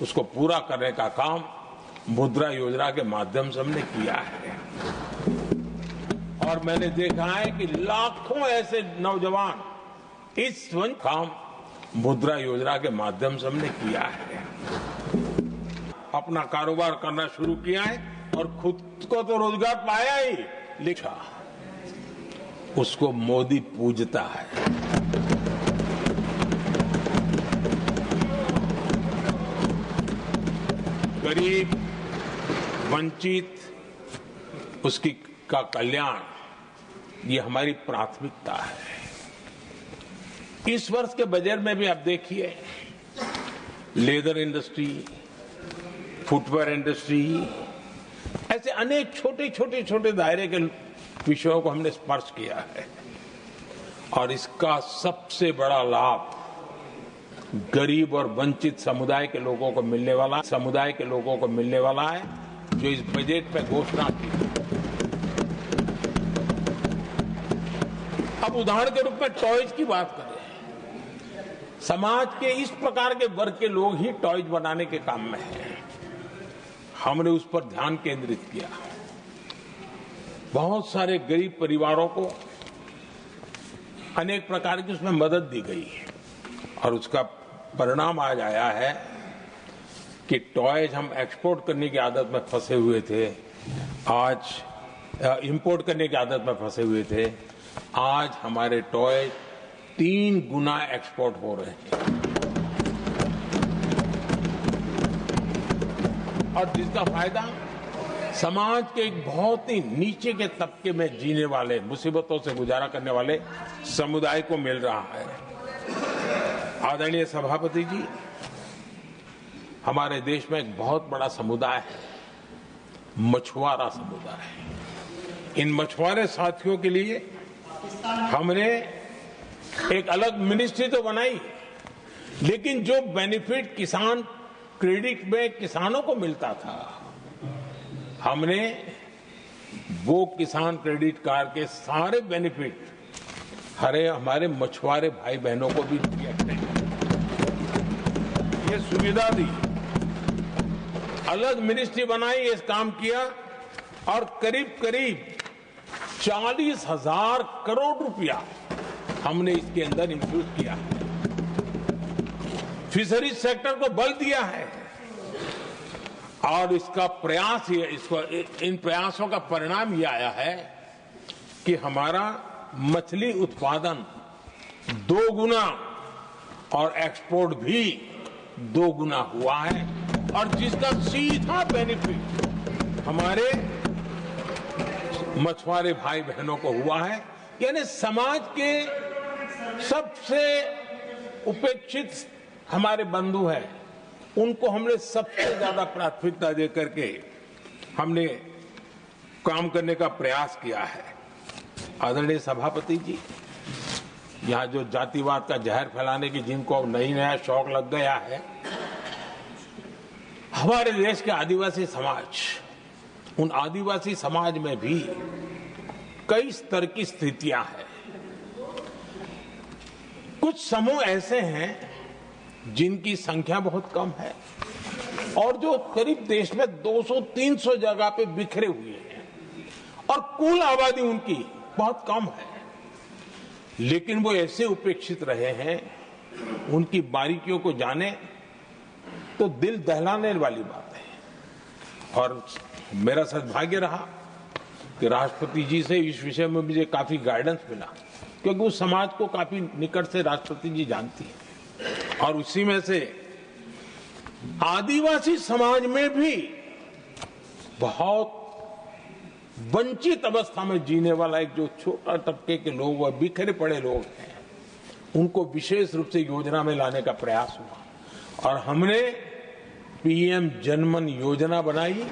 उसको पूरा करने का काम मुद्रा योजना के माध्यम से हमने किया है। और मैंने देखा है कि लाखों ऐसे नौजवान इस काम मुद्रा योजना के माध्यम से हमने किया है, अपना कारोबार करना शुरू किया है और खुद को तो रोजगार पाया ही, लिखा उसको मोदी पूजता है। गरीब, वंचित, उसकी का कल्याण, ये हमारी प्राथमिकता है। इस वर्ष के बजट में भी आप देखिए, लेदर इंडस्ट्री, फुटवेयर इंडस्ट्री, ऐसे अनेक छोटे दायरे के विषयों को हमने स्पर्श किया है। और इसका सबसे बड़ा लाभ गरीब और वंचित समुदाय के लोगों को मिलने वाला है, जो इस बजट पे घोषणा की। अब उदाहरण के रूप में टॉयज की बात करें, समाज के इस प्रकार के वर्ग के लोग ही टॉयज बनाने के काम में हैं। हमने उस पर ध्यान केंद्रित किया। बहुत सारे गरीब परिवारों को अनेक प्रकार की उसमें मदद दी गई और उसका परिणाम आज आया है कि टॉयज हम एक्सपोर्ट करने की आदत में फंसे हुए थे, आज इंपोर्ट करने की आदत में फंसे हुए थे। आज हमारे टॉय 3 गुना एक्सपोर्ट हो रहे हैं और जिसका फायदा समाज के एक बहुत ही नीचे के तबके में जीने वाले, मुसीबतों से गुजारा करने वाले समुदाय को मिल रहा है। आदरणीय सभापति जी, हमारे देश में एक बहुत बड़ा समुदाय है, मछुआरा समुदाय। इन मछुआरे साथियों के लिए हमने एक अलग मिनिस्ट्री तो बनाई, लेकिन जो बेनिफिट किसान क्रेडिट में किसानों को मिलता था, हमने वो किसान क्रेडिट कार्ड के सारे बेनिफिट हमारे मछुआरे भाई बहनों को भी दिए, ये सुविधा दी। अलग मिनिस्ट्री बनाई, ये काम किया और करीब 40,000 करोड़ रुपया हमने इसके अंदर इंफ्यूज किया है। फिशरीज सेक्टर को बल दिया है और इसका प्रयास इन प्रयासों का परिणाम ये आया है कि हमारा मछली उत्पादन 2 गुना और एक्सपोर्ट भी 2 गुना हुआ है और जिसका सीधा बेनिफिट हमारे मछुआरे भाई बहनों को हुआ है। यानी समाज के सबसे उपेक्षित हमारे बंधु हैं, उनको हमने सबसे ज्यादा प्राथमिकता दे करके हमने काम करने का प्रयास किया है। आदरणीय सभापति जी, यहाँ जो जातिवाद का जहर फैलाने की जिनको नया शौक लग गया है, हमारे देश के आदिवासी समाज, उन आदिवासी समाज में भी कई स्तर की स्थितियां हैं। कुछ समूह ऐसे हैं जिनकी संख्या बहुत कम है और जो करीब देश में 200-300 जगह पे बिखरे हुए हैं और कुल आबादी उनकी बहुत कम है, लेकिन वो ऐसे उपेक्षित रहे हैं, उनकी बारीकियों को जाने तो दिल दहलाने वाली बात है। और मेरा सद्भाग्य रहा कि राष्ट्रपति जी से इस विषय में मुझे काफी गाइडेंस मिला, क्योंकि उस समाज को काफी निकट से राष्ट्रपति जी जानती है और उसी में से आदिवासी समाज में भी बहुत वंचित अवस्था में जीने वाला एक जो छोटा तबके के लोग व बिखरे पड़े लोग हैं, उनको विशेष रूप से योजना में लाने का प्रयास हुआ और हमने पीएम जनमन योजना बनाई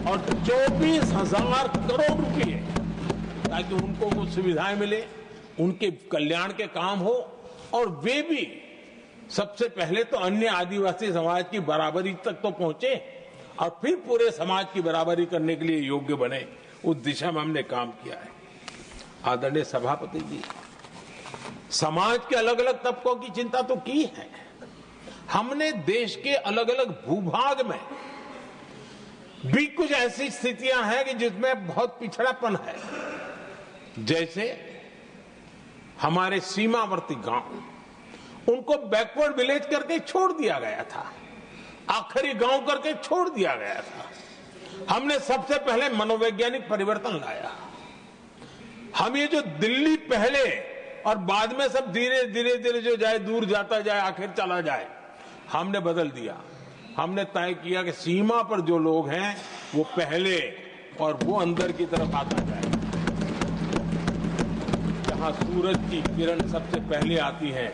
और 24,000 करोड़ रुपए ताकि उनको वो सुविधाएं मिले, उनके कल्याण के काम हो और वे भी सबसे पहले तो अन्य आदिवासी समाज की बराबरी तक तो पहुंचे और फिर पूरे समाज की बराबरी करने के लिए योग्य बने। उस दिशा में हमने काम किया है। आदरणीय सभापति जी, समाज के अलग अलग तबकों की चिंता तो की है। हमने देश के अलग अलग भूभाग में भी कुछ ऐसी स्थितियां हैं कि जिसमें बहुत पिछड़ापन है। जैसे हमारे सीमावर्ती गांव, उनको बैकवर्ड विलेज करके छोड़ दिया गया था, आखिरी गांव करके छोड़ दिया गया था। हमने सबसे पहले मनोवैज्ञानिक परिवर्तन लाया। हम ये जो दिल्ली पहले और बाद में सब धीरे धीरे धीरे जो जाए दूर जाता जाए आखिर चला जाए, हमने बदल दिया। हमने तय किया कि सीमा पर जो लोग हैं वो पहले और वो अंदर की तरफ आता जाए। जहां सूरज की किरण सबसे पहले आती है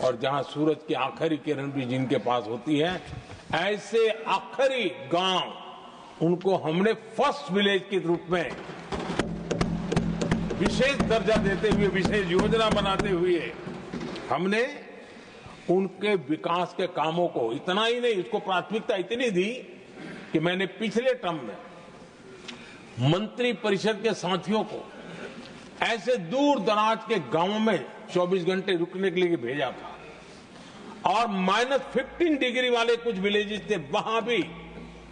और जहां सूरज की आखिरी किरण भी जिनके पास होती है, ऐसे आखिरी गांव उनको हमने फर्स्ट विलेज के रूप में विशेष दर्जा देते हुए, विशेष योजना बनाते हुए हमने उनके विकास के कामों को, इतना ही नहीं, उसको प्राथमिकता इतनी दी कि मैंने पिछले टर्म में मंत्री परिषद के साथियों को ऐसे दूर दराज के गांवों में 24 घंटे रुकने के लिए भेजा था। और -15 डिग्री वाले कुछ विलेजेस थे, वहां भी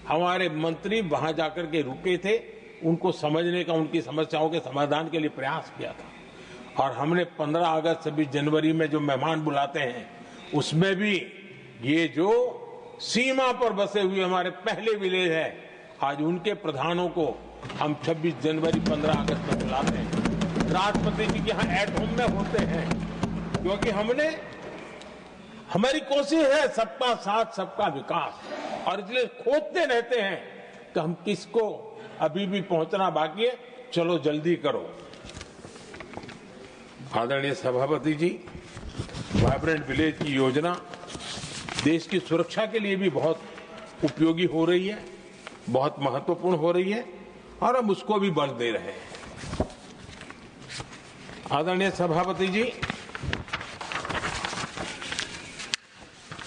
हमारे मंत्री वहां जाकर के रुके थे, उनको समझने का, उनकी समस्याओं के समाधान के लिए प्रयास किया था। और हमने 15 अगस्त 26 जनवरी में जो मेहमान बुलाते हैं, उसमें भी ये जो सीमा पर बसे हुए हमारे पहले विलेज है, आज उनके प्रधानों को हम 26 जनवरी 15 अगस्त में बुलाते हैं। राष्ट्रपति जी के यहाँ एट होम में होते हैं, क्योंकि हमारी कोशिश है सबका साथ सबका विकास, और इसलिए खोजते रहते हैं कि हम किसको, अभी भी पहुंचना बाकी है, चलो जल्दी करो। आदरणीय सभापति जी, वाइब्रेंट विलेज की योजना देश की सुरक्षा के लिए भी बहुत उपयोगी हो रही है, बहुत महत्वपूर्ण हो रही है, और हम उसको भी बल दे रहे हैं। आदरणीय सभापति जी,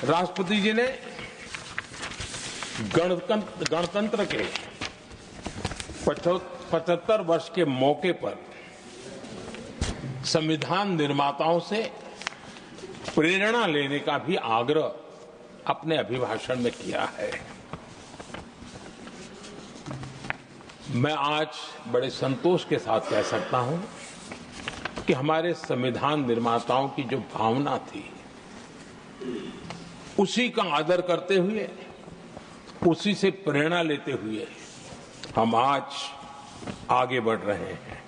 राष्ट्रपति जी ने गणतंत्र के 75 वर्ष के मौके पर संविधान निर्माताओं से प्रेरणा लेने का भी आग्रह अपने अभिभाषण में किया है। मैं आज बड़े संतोष के साथ कह सकता हूं कि हमारे संविधान निर्माताओं की जो भावना थी, उसी का आदर करते हुए, उसी से प्रेरणा लेते हुए हम आज आगे बढ़ रहे हैं।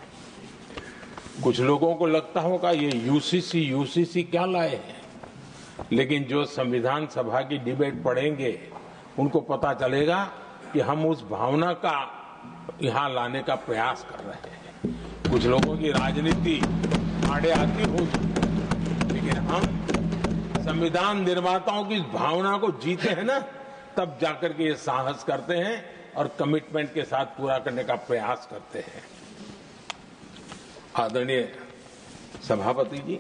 कुछ लोगों को लगता होगा ये यूसीसी क्या लाए हैं, लेकिन जो संविधान सभा की डिबेट पढ़ेंगे उनको पता चलेगा कि हम उस भावना का यहां लाने का प्रयास कर रहे हैं। कुछ लोगों की राजनीति आड़े आती होगी, लेकिन हम संविधान निर्माताओं की भावना को जीते हैं ना, तब जाकर के ये साहस करते हैं और कमिटमेंट के साथ पूरा करने का प्रयास करते हैं। आदरणीय सभापति जी,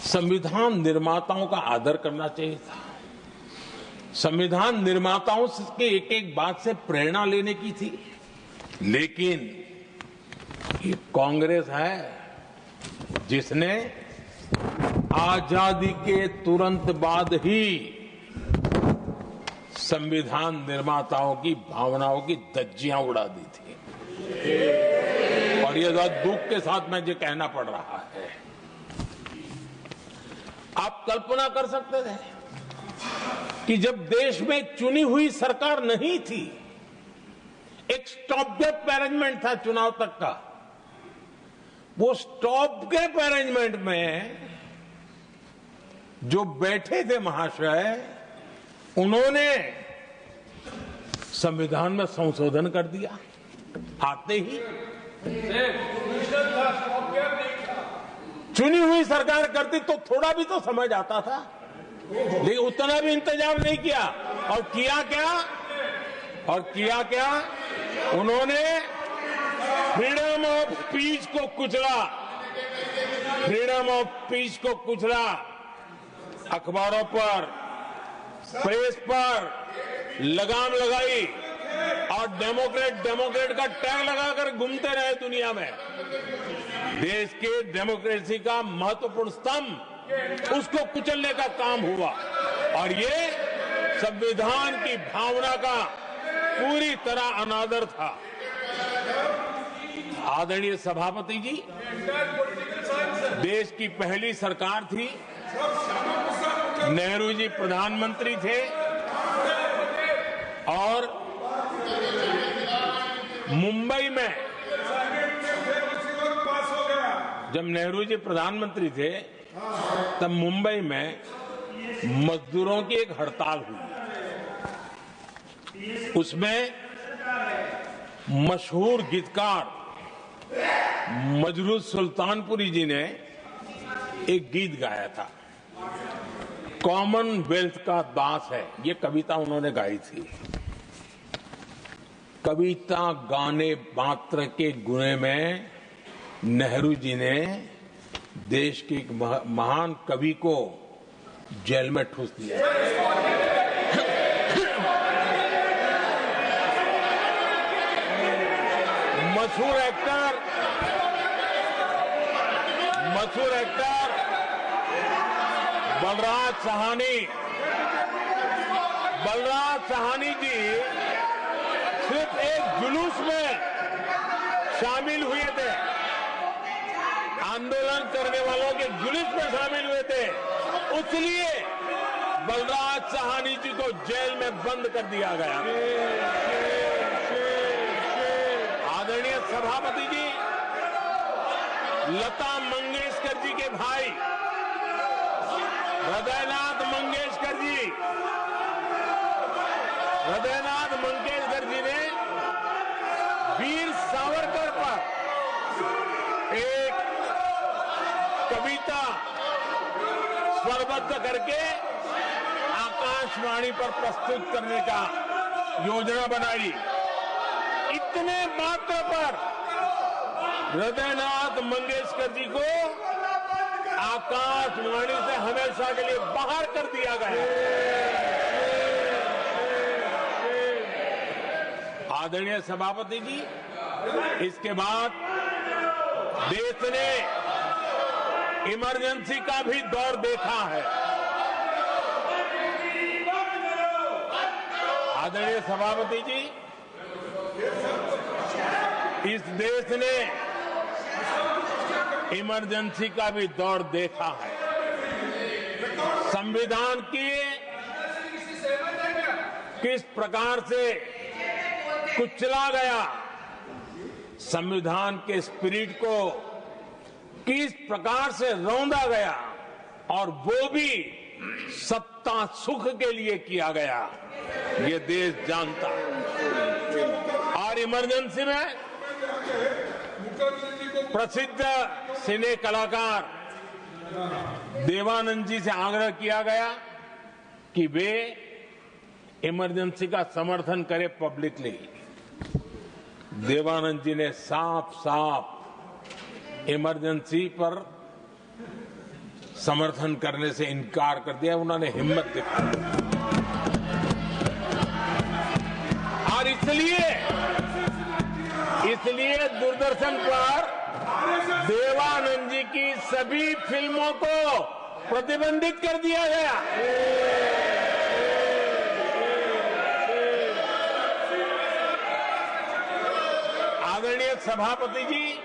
संविधान निर्माताओं का आदर करना चाहिए था। संविधान निर्माताओं के एक एक बात से प्रेरणा लेने की थी, लेकिन ये कांग्रेस है जिसने आजादी के तुरंत बाद ही संविधान निर्माताओं की भावनाओं की धज्जियां उड़ा दी थी। और ये दुख के साथ मुझे कहना पड़ रहा है। आप कल्पना कर सकते थे कि जब देश में चुनी हुई सरकार नहीं थी, एक स्टॉप गैप अरेंजमेंट था चुनाव तक का, वो स्टॉप गैप अरेंजमेंट में जो बैठे थे महाशय, उन्होंने संविधान में संशोधन कर दिया। आते ही चुनी हुई सरकार करती तो थोड़ा भी तो समझ आता था, लेकिन उतना भी इंतजाम नहीं किया। और किया क्या उन्होंने फ्रीडम ऑफ स्पीच को कुचला, फ्रीडम ऑफ स्पीच को कुचला। अखबारों पर, प्रेस पर लगाम लगाई और डेमोक्रेट का टैग लगाकर घूमते रहे दुनिया में। देश के डेमोक्रेसी का महत्वपूर्ण स्तंभ, उसको कुचलने का काम हुआ। और ये संविधान की भावना का पूरी तरह अनादर था। आदरणीय सभापति जी, देश की पहली सरकार थी, नेहरू जी प्रधानमंत्री थे और मुंबई में जब नेहरू जी प्रधानमंत्री थे तब मुंबई में मजदूरों की एक हड़ताल हुई। उसमें मशहूर गीतकार मजरूह सुल्तानपुरी जी ने एक गीत गाया था, कॉमनवेल्थ का दास है। ये कविता उन्होंने गाई थी। कविता गाने मात्र के गुणे में नेहरू जी ने देश के एक महान कवि को जेल में ठूस दिया। मशहूर एक्टर बलराज साहनी जी सिर्फ एक जुलूस में शामिल हुए थे, आंदोलन करने वालों के जुलूस में शामिल हुए थे, इसलिए बलराज साहनी जी को जेल में बंद कर दिया गया। आदरणीय सभापति जी, लता मंगेशकर जी के भाई हृदयनाथ मंगेशकर जी ने वीर सावरकर पर एक कविता स्वरबद्ध करके आकाशवाणी पर प्रस्तुत करने का योजना बनाई। इतने मात्र पर हृदयनाथ मंगेशकर जी को आकाशवाणी से हमेशा के लिए बाहर कर दिया गया। आदरणीय सभापति जी, इसके बाद देश ने इमरजेंसी का भी दौर देखा है। आदरणीय सभापति जी, इस देश ने इमरजेंसी का भी दौर देखा है। संविधान की किस प्रकार से कुचला गया, संविधान के स्पिरिट को किस प्रकार से रौंदा गया, और वो भी सत्ता सुख के लिए किया गया, ये देश जानता है। और इमरजेंसी में प्रसिद्ध सिने कलाकार देवानंद जी से आग्रह किया गया कि वे इमरजेंसी का समर्थन करें पब्लिकली। देवानंद जी ने साफ साफ इमरजेंसी पर समर्थन करने से इनकार कर दिया। उन्होंने हिम्मत दिखाई और इसलिए दूरदर्शन पर देवानंद जी की सभी फिल्मों को प्रतिबंधित कर दिया गया। आदरणीय सभापति जी,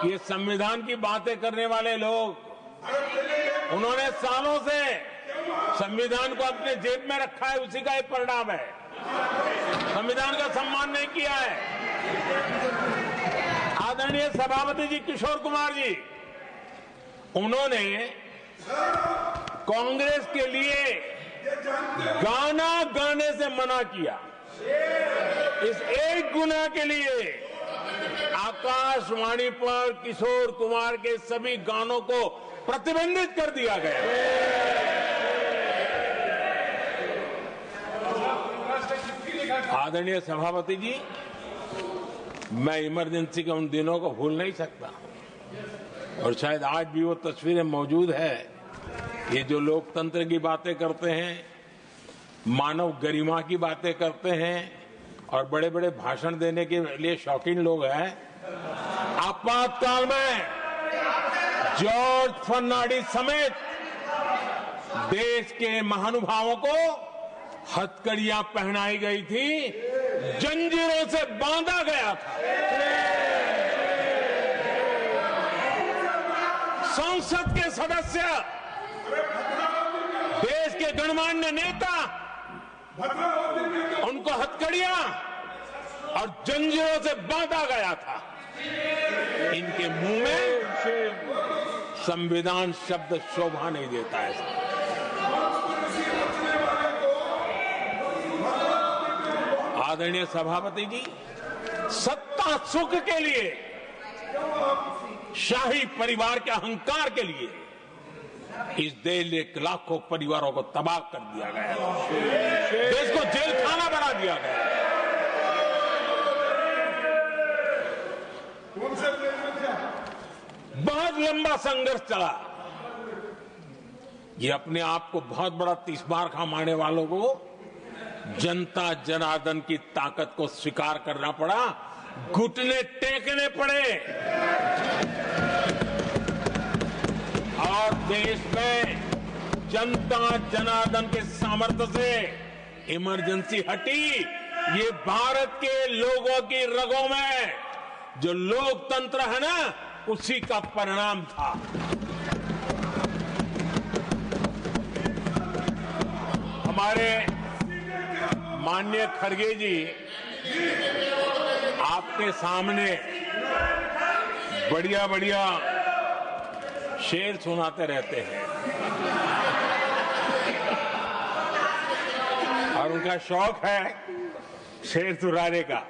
ये संविधान की बातें करने वाले लोग, उन्होंने सालों से संविधान को अपने जेब में रखा है, उसी का एक परिणाम है। संविधान का सम्मान नहीं किया है। आदरणीय सभापति जी किशोर कुमार जी, उन्होंने कांग्रेस के लिए गाना गाने से मना किया। इस एक गुनाह के लिए आकाशवाणी पर किशोर कुमार के सभी गानों को प्रतिबंधित कर दिया गया। आदरणीय सभापति जी, मैं इमरजेंसी के उन दिनों को भूल नहीं सकता और शायद आज भी वो तस्वीरें मौजूद है। ये जो लोकतंत्र की बातें करते हैं, मानव गरिमा की बातें करते हैं और बड़े बड़े भाषण देने के लिए शौकीन लोग हैं, आपातकाल में जॉर्ज फर्नांडिस समेत देश के महानुभावों को हथकड़ियां पहनाई गई थी, जंजीरों से बांधा गया था। संसद के सदस्य, देश के गणमान्य नेता, उनको हथकड़ियां और जंजीरों से बांधा गया था। इनके मुंह में संविधान शब्द शोभा नहीं देता है। आदरणीय सभापति जी, सत्ता सुख के लिए, शाही परिवार के अहंकार के लिए इस देश के लाखों परिवारों को तबाह कर दिया गया, देश को जेल खाना बना दिया गया। बहुत लंबा संघर्ष चला। ये अपने आप को बहुत बड़ा तीसमार मानने वालों को जनता जनार्दन की ताकत को स्वीकार करना पड़ा, घुटने टेकने पड़े और देश में जनता जनार्दन के सामर्थ्य से इमरजेंसी हटी। ये भारत के लोगों की रगों में जो लोकतंत्र है ना, उसी का परिणाम था। हमारे माननीय खड़गे जी आपके सामने बढ़िया बढ़िया शेर सुनाते रहते हैं और उनका शौक है शेर सुनाने का।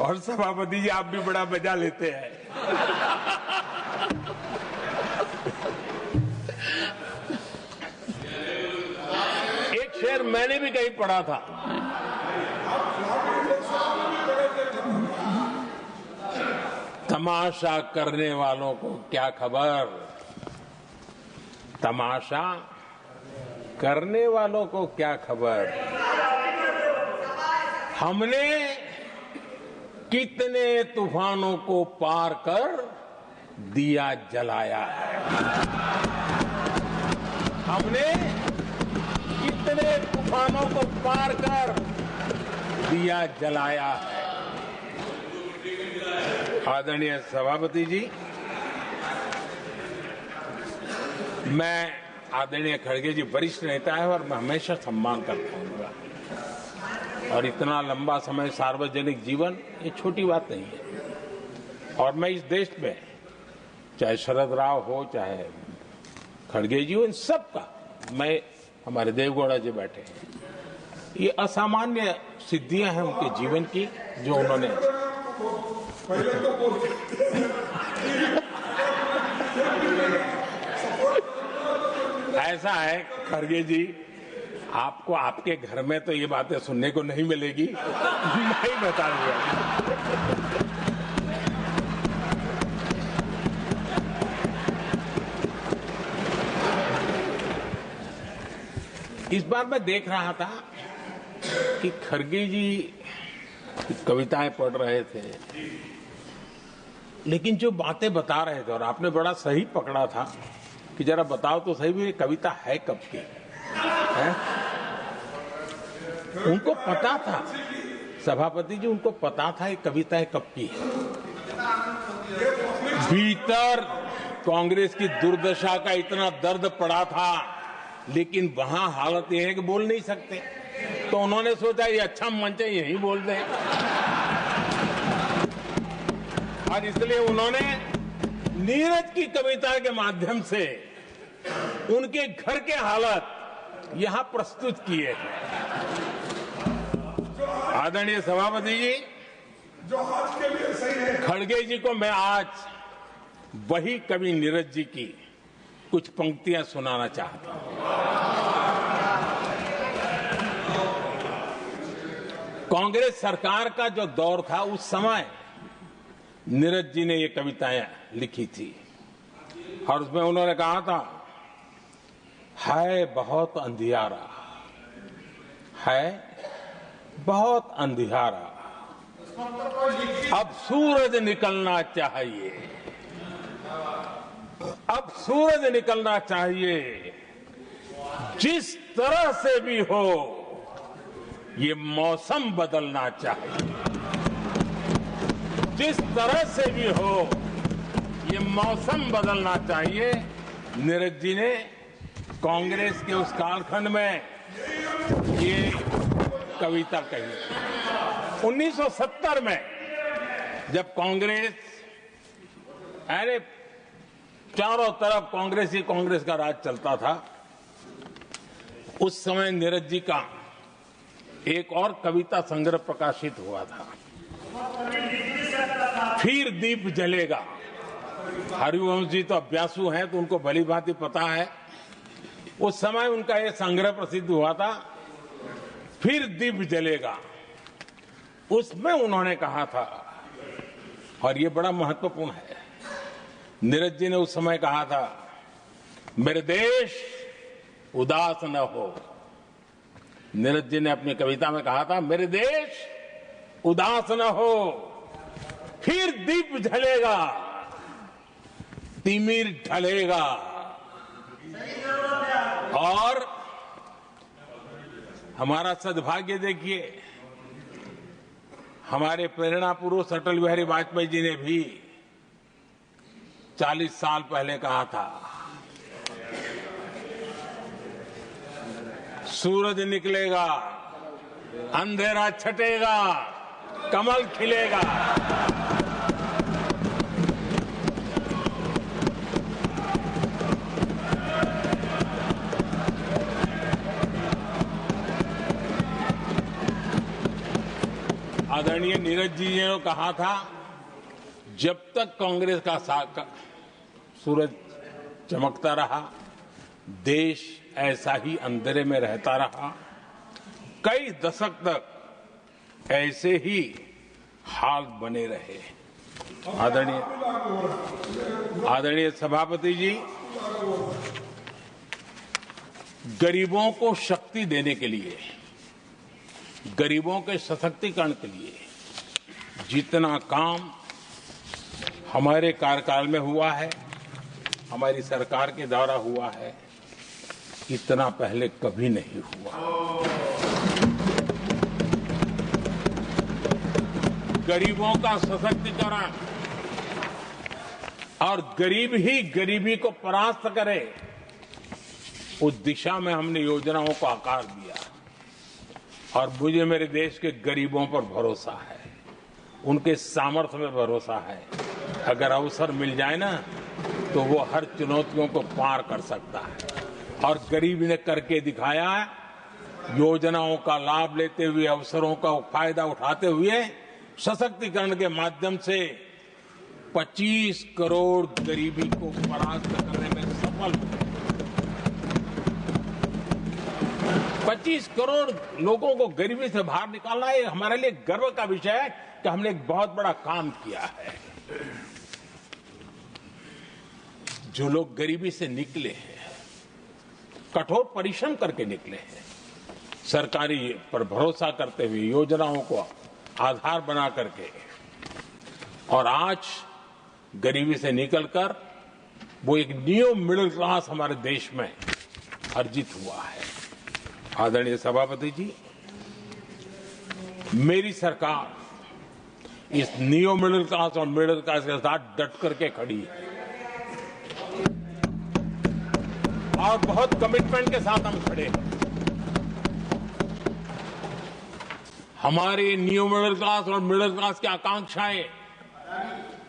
और सभापति जी आप भी बड़ा मजा लेते हैं। एक शेर मैंने भी कहीं पढ़ा था, तमाशा करने वालों को क्या खबर, तमाशा करने वालों को क्या खबर, हमने कितने तूफानों को पार कर दिया जलाया है, हमने कितने तूफानों को पार कर दिया जलाया है। आदरणीय सभापति जी, मैं आदरणीय खड़गे जी वरिष्ठ नेता है और मैं हमेशा सम्मान करता हूँ, और इतना लंबा समय सार्वजनिक जीवन ये छोटी बात नहीं है। और मैं इस देश में चाहे शरद राव हो चाहे खड़गे जी हो, इन सब का, मैं हमारे देवगौड़ा जी बैठे हैं, ये असामान्य सिद्धियां हैं उनके जीवन की जो उन्होंने ऐसा है खड़गे जी, आपको आपके घर में तो ये बातें सुनने को नहीं मिलेगी, नहीं बता दूंगा। इस बार मैं देख रहा था कि खड़गे जी कविताएं पढ़ रहे थे, लेकिन जो बातें बता रहे थे, और आपने बड़ा सही पकड़ा था कि जरा बताओ तो सही भी कविता है कब की है? उनको पता था, सभापति जी उनको पता था ये कविताएं कब की है। भीतर कांग्रेस की दुर्दशा का इतना दर्द पड़ा था, लेकिन वहां हालत यह है कि बोल नहीं सकते, तो उन्होंने सोचा ये अच्छा मंच है, यही बोल दें, और इसलिए उन्होंने नीरज की कविता के माध्यम से उनके घर के हालात यहां प्रस्तुत किए हैं। आदरणीय सभापति जी, जो आज के लिए सही है, खड़गे जी को मैं आज वही कवि नीरज जी की कुछ पंक्तियां सुनाना चाहता हूं। कांग्रेस सरकार का जो दौर था उस समय नीरज जी ने ये कविताएं लिखी थी, और उसमें उन्होंने कहा था, है बहुत अंधियारा, है बहुत अंधियारा, अब सूरज निकलना चाहिए, अब सूरज निकलना चाहिए, जिस तरह से भी हो ये मौसम बदलना चाहिए। जिस तरह से भी हो ये मौसम बदलना चाहिए। नीरज जी ने कांग्रेस के उस कालखंड में ये कविता कही। 1970 में जब कांग्रेस, अरे चारों तरफ कांग्रेस का राज चलता था, उस समय नीरज जी का एक और कविता संग्रह प्रकाशित हुआ था, फिर दीप जलेगा। हरिवंश जी तो अभ्यासु हैं तो उनको भली भांति पता है। उस समय उनका यह संग्रह प्रसिद्ध हुआ था, फिर दीप जलेगा। उसमें उन्होंने कहा था, और ये बड़ा महत्वपूर्ण है, नीरज जी ने उस समय कहा था, मेरे देश उदास न हो। नीरज जी ने अपनी कविता में कहा था, मेरे देश उदास न हो, फिर दीप जलेगा, तिमिर ढलेगा। और हमारा सद्भाग्य देखिए, हमारे प्रेरणा पुरुष अटल बिहारी वाजपेयी जी ने भी 40 साल पहले कहा था, सूरज निकलेगा, अंधेरा छटेगा, कमल खिलेगा। आदरणीय नीरज जी ने कहा था, जब तक कांग्रेस का सूरज चमकता रहा, देश ऐसा ही अंधेरे में रहता रहा। कई दशक तक ऐसे ही हाल बने रहे। आदरणीय सभापति जी, गरीबों को शक्ति देने के लिए, गरीबों के सशक्तिकरण के लिए जितना काम हमारे कार्यकाल में हुआ है, हमारी सरकार के द्वारा हुआ है, इतना पहले कभी नहीं हुआ। गरीबों का सशक्तिकरण और गरीब ही गरीबी को परास्त करे, उस दिशा में हमने योजनाओं को आकार दिया। और मुझे मेरे देश के गरीबों पर भरोसा है, उनके सामर्थ्य में भरोसा है। अगर अवसर मिल जाए ना, तो वो हर चुनौतियों को पार कर सकता है। और गरीब ने करके दिखाया, योजनाओं का लाभ लेते हुए, अवसरों का फायदा उठाते हुए, सशक्तिकरण के माध्यम से 25 करोड़ गरीबी को परास्त करने में सफल हुए। 25 करोड़ लोगों को गरीबी से बाहर निकालना ये हमारे लिए गर्व का विषय है कि हमने एक बहुत बड़ा काम किया है। जो लोग गरीबी से निकले हैं, कठोर परिश्रम करके निकले हैं, सरकारी पर भरोसा करते हुए, योजनाओं को आधार बना करके, और आज गरीबी से निकलकर वो एक न्यू मिडिल क्लास हमारे देश में अर्जित हुआ है। आदरणीय सभापति जी, मेरी सरकार इस न्यू मिडिल क्लास और मिडिल क्लास के साथ डट करके खड़ी है और बहुत कमिटमेंट के साथ हम खड़े हैं। हमारी न्यू मिडिल क्लास और मिडिल क्लास की आकांक्षाएं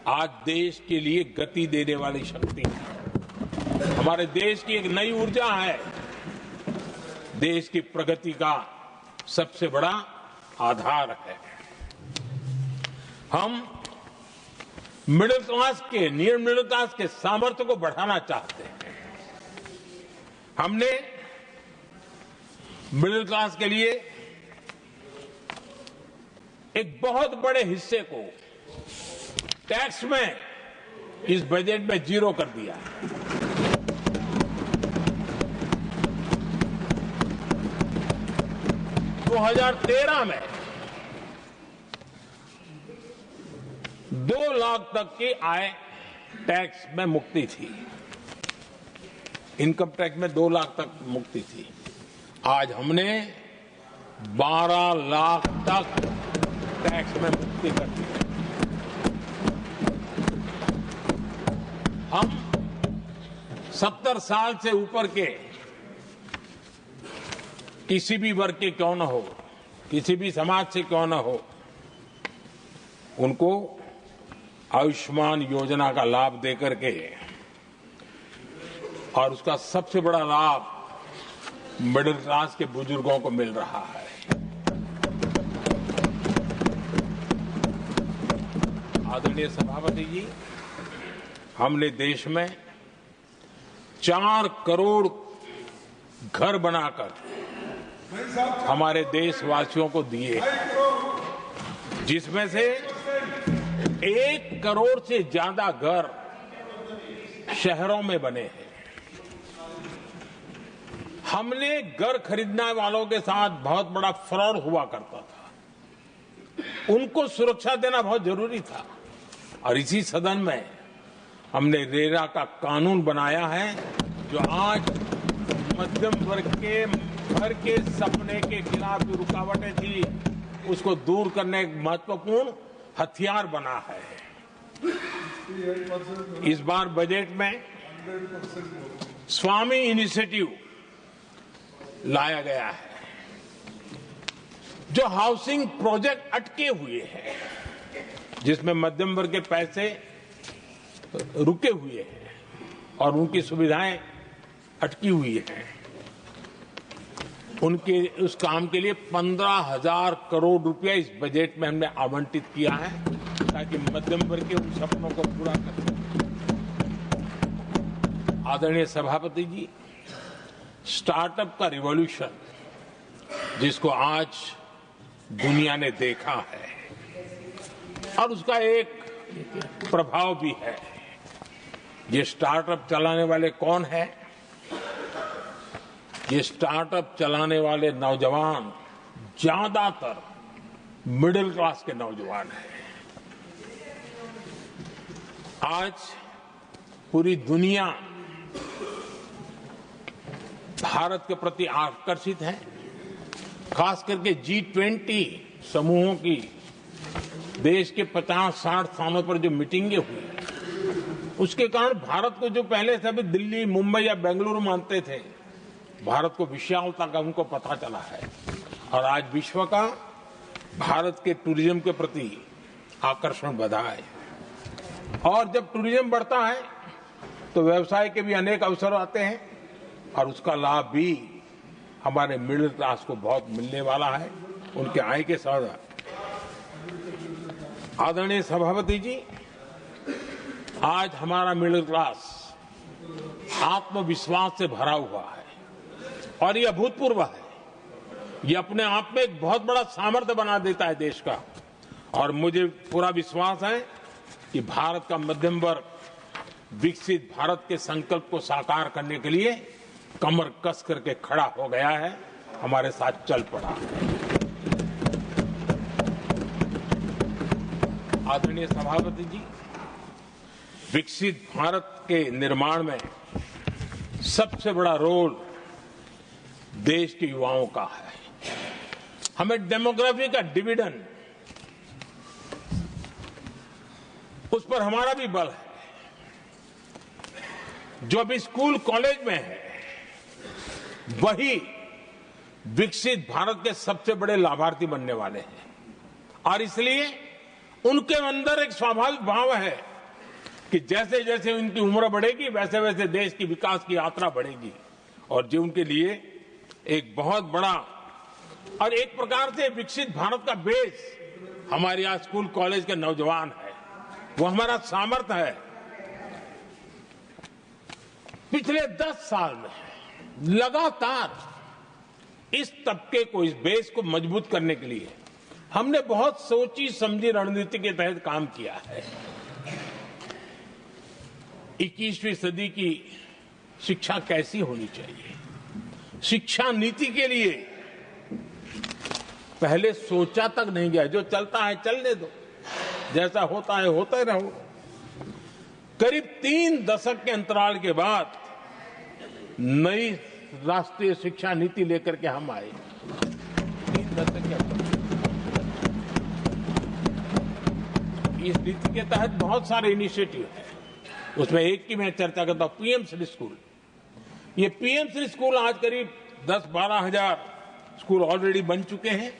आज देश के लिए गति देने वाली शक्ति है। हमारे देश की एक नई ऊर्जा है, देश की प्रगति का सबसे बड़ा आधार है। हम मिडिल क्लास के, न्यू मिडिल क्लास के सामर्थ्य को बढ़ाना चाहते हैं। हमने मिडिल क्लास के लिए एक बहुत बड़े हिस्से को टैक्स में इस बजट में 0 कर दिया है। तो 2013 में 2 लाख तक की आय टैक्स में मुक्ति थी, इनकम टैक्स में 2 लाख तक मुक्ति थी। आज हमने 12 लाख तक टैक्स में मुक्ति कर दी। हम 70 साल से ऊपर के किसी भी वर्ग के क्यों न हो, किसी भी समाज से क्यों न हो, उनको आयुष्मान योजना का लाभ देकर के, और उसका सबसे बड़ा लाभ मिडिल क्लास के बुजुर्गों को मिल रहा है। आदरणीय सभापति जी, हमने देश में 4 करोड़ घर बनाकर हमारे देशवासियों को दिए, जिसमें से 1 करोड़ से ज्यादा घर शहरों में बने हैं। हमने घर खरीदने वालों के साथ बहुत बड़ा फ्रॉड हुआ करता था, उनको सुरक्षा देना बहुत जरूरी था, और इसी सदन में हमने रेरा का कानून बनाया है, जो आज मध्यम वर्ग के घर के सपने के खिलाफ जो रुकावटें थी, उसको दूर करने एक महत्वपूर्ण हथियार बना है। इस बार बजट में स्वामी इनिशिएटिव लाया गया है, जो हाउसिंग प्रोजेक्ट अटके हुए हैं, जिसमें मध्यम वर्ग के पैसे रुके हुए हैं और उनकी सुविधाएं अटकी हुई हैं, उनके उस काम के लिए 15,000 करोड़ रुपया इस बजट में हमने आवंटित किया है, ताकि मध्यम वर्ग के उन सपनों को पूरा कर सकें। आदरणीय सभापति जी, स्टार्टअप का रिवॉल्यूशन जिसको आज दुनिया ने देखा है, और उसका एक प्रभाव भी है। ये स्टार्टअप चलाने वाले कौन है? ये स्टार्टअप चलाने वाले नौजवान ज्यादातर मिडिल क्लास के नौजवान हैं। आज पूरी दुनिया भारत के प्रति आकर्षित है, खास करके G20 समूहों की देश के 50-60 स्थानों पर जो मीटिंगें हुई, उसके कारण भारत को जो पहले से अभी दिल्ली, मुंबई या बेंगलुरु मानते थे, भारत को विशालता का उनको पता चला है, और आज विश्व का भारत के टूरिज्म के प्रति आकर्षण बढ़ा है। और जब टूरिज्म बढ़ता है तो व्यवसाय के भी अनेक अवसर आते हैं, और उसका लाभ भी हमारे मिडिल क्लास को बहुत मिलने वाला है, उनके आय के साथ। आदरणीय सभापति जी, आज हमारा मिडिल क्लास आत्मविश्वास से भरा हुआ है, और ये अभूतपूर्व है। ये अपने आप में एक बहुत बड़ा सामर्थ्य बना देता है देश का, और मुझे पूरा विश्वास है कि भारत का मध्यम वर्ग विकसित भारत के संकल्प को साकार करने के लिए कमर कस करके खड़ा हो गया है, हमारे साथ चल पड़ा है। आदरणीय सभापति जी, विकसित भारत के निर्माण में सबसे बड़ा रोल देश के युवाओं का है। हमें डेमोग्राफी का डिविडेंड, उस पर हमारा भी बल है। जो अभी स्कूल कॉलेज में है, वही विकसित भारत के सबसे बड़े लाभार्थी बनने वाले हैं, और इसलिए उनके अंदर एक स्वाभाविक भाव है कि जैसे जैसे उनकी उम्र बढ़ेगी, वैसे वैसे देश की विकास की यात्रा बढ़ेगी, और जो उनके लिए एक बहुत बड़ा और एक प्रकार से विकसित भारत का बेस हमारे यहाँ स्कूल कॉलेज के नौजवान है, वो हमारा सामर्थ्य है। पिछले 10 साल में लगातार इस तबके को, इस बेस को मजबूत करने के लिए हमने बहुत सोची समझी रणनीति के तहत काम किया है। 21वीं सदी की शिक्षा कैसी होनी चाहिए, शिक्षा नीति के लिए पहले सोचा तक नहीं गया। जो चलता है चलने दो, जैसा होता है होते रहो। करीब 3 दशक के अंतराल के बाद नई राष्ट्रीय शिक्षा नीति लेकर के हम आए। 3 दशक के अंदर इस नीति के तहत बहुत सारे इनिशिएटिव हैं। उसमें एक की मैं चर्चा करता हूं, पीएम श्री स्कूल। ये पीएम श्री स्कूल आज करीब 10-12 हजार स्कूल ऑलरेडी बन चुके हैं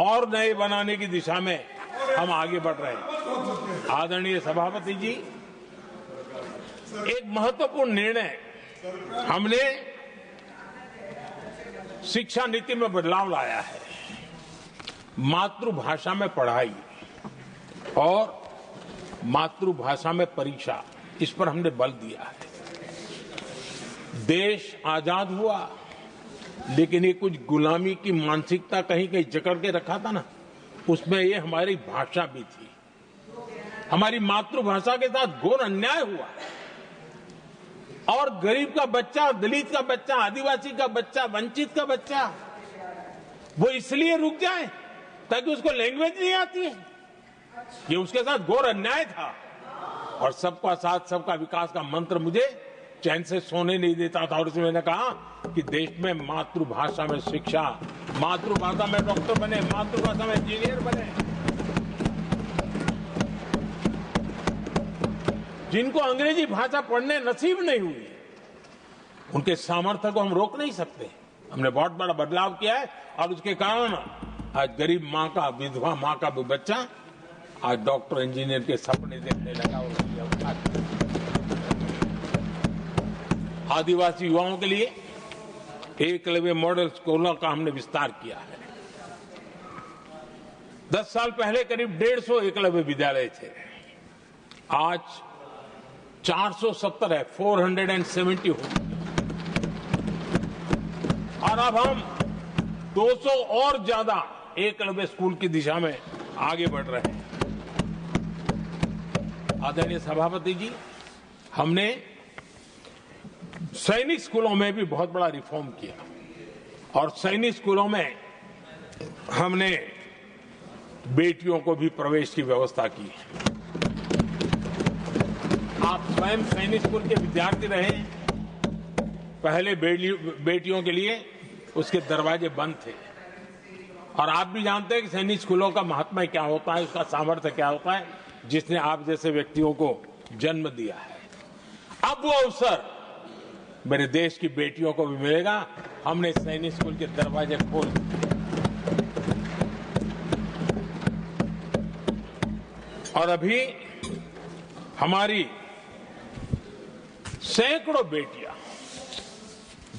और नए बनाने की दिशा में हम आगे बढ़ रहे हैं। आदरणीय सभापति जी, एक महत्वपूर्ण निर्णय हमने शिक्षा नीति में बदलाव लाया है। मातृभाषा में पढ़ाई और मातृभाषा में परीक्षा, इस पर हमने बल दिया है। देश आजाद हुआ, लेकिन ये कुछ गुलामी की मानसिकता कहीं कहीं जकड़ के रखा था ना, उसमें ये हमारी भाषा भी थी। हमारी मातृभाषा के साथ घोर अन्याय हुआ और गरीब का बच्चा, दलित का बच्चा, आदिवासी का बच्चा, वंचित का बच्चा वो इसलिए रुक जाए ताकि उसको लैंग्वेज नहीं आती है। ये उसके साथ घोर अन्याय था और सबका साथ सबका विकास का मंत्र मुझे चैन से सोने नहीं देता था। और इसमें मैंने कहा कि देश में मातृभाषा में शिक्षा, मातृभाषा में डॉक्टर बने, मातृभाषा में इंजीनियर बने। जिनको अंग्रेजी भाषा पढ़ने नसीब नहीं हुई, उनके सामर्थ्य को हम रोक नहीं सकते। हमने बहुत बड़ा बदलाव किया है और उसके कारण आज गरीब माँ का, विधवा माँ का भी बच्चा आज डॉक्टर इंजीनियर के सपने देखने लगा। आदिवासी युवाओं के लिए एकलव्य मॉडल स्कूलों का हमने विस्तार किया है। 10 साल पहले करीब 150 एकलव्य विद्यालय थे, आज 470 है, 470 हो गए। और अब हम 200 और ज्यादा एकलव्य स्कूल की दिशा में आगे बढ़ रहे हैं। आदरणीय सभापति जी, हमने सैनिक स्कूलों में भी बहुत बड़ा रिफॉर्म किया और सैनिक स्कूलों में हमने बेटियों को भी प्रवेश की व्यवस्था की। आप स्वयं सैनिक स्कूल के विद्यार्थी रहे, पहले बेटियों के लिए उसके दरवाजे बंद थे और आप भी जानते हैं कि सैनिक स्कूलों का महात्मा क्या होता है, उसका सामर्थ्य क्या होता है, जिसने आप जैसे व्यक्तियों को जन्म दिया है। अब वो अवसर मेरे देश की बेटियों को भी मिलेगा। हमने सैनिक स्कूल के दरवाजे खोल और अभी हमारी सैकड़ों बेटियां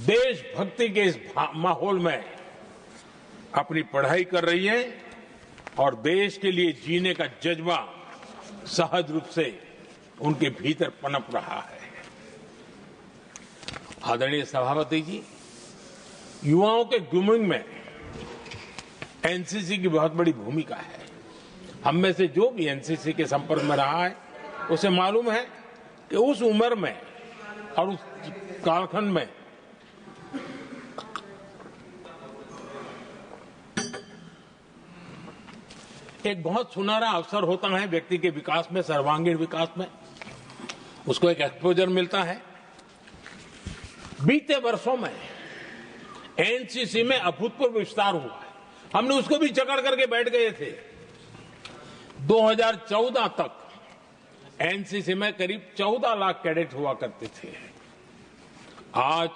देशभक्ति के इस माहौल में अपनी पढ़ाई कर रही हैं और देश के लिए जीने का जज्बा सहज रूप से उनके भीतर पनप रहा है। आदरणीय सभापति जी, युवाओं के ग्रूमिंग में एनसीसी की बहुत बड़ी भूमिका है। हम में से जो भी एनसीसी के संपर्क में रहा है उसे मालूम है कि उस उम्र में और उस कालखंड में एक बहुत सुनहरा अवसर होता है व्यक्ति के विकास में, सर्वांगीण विकास में। उसको एक एक्सपोजर मिलता है। बीते वर्षों में एनसीसी में अभूतपूर्व विस्तार हुआ है। हमने उसको भी जकड़ करके बैठ गए थे। 2014 तक एनसीसी में करीब 14 लाख कैडेट हुआ करते थे। आज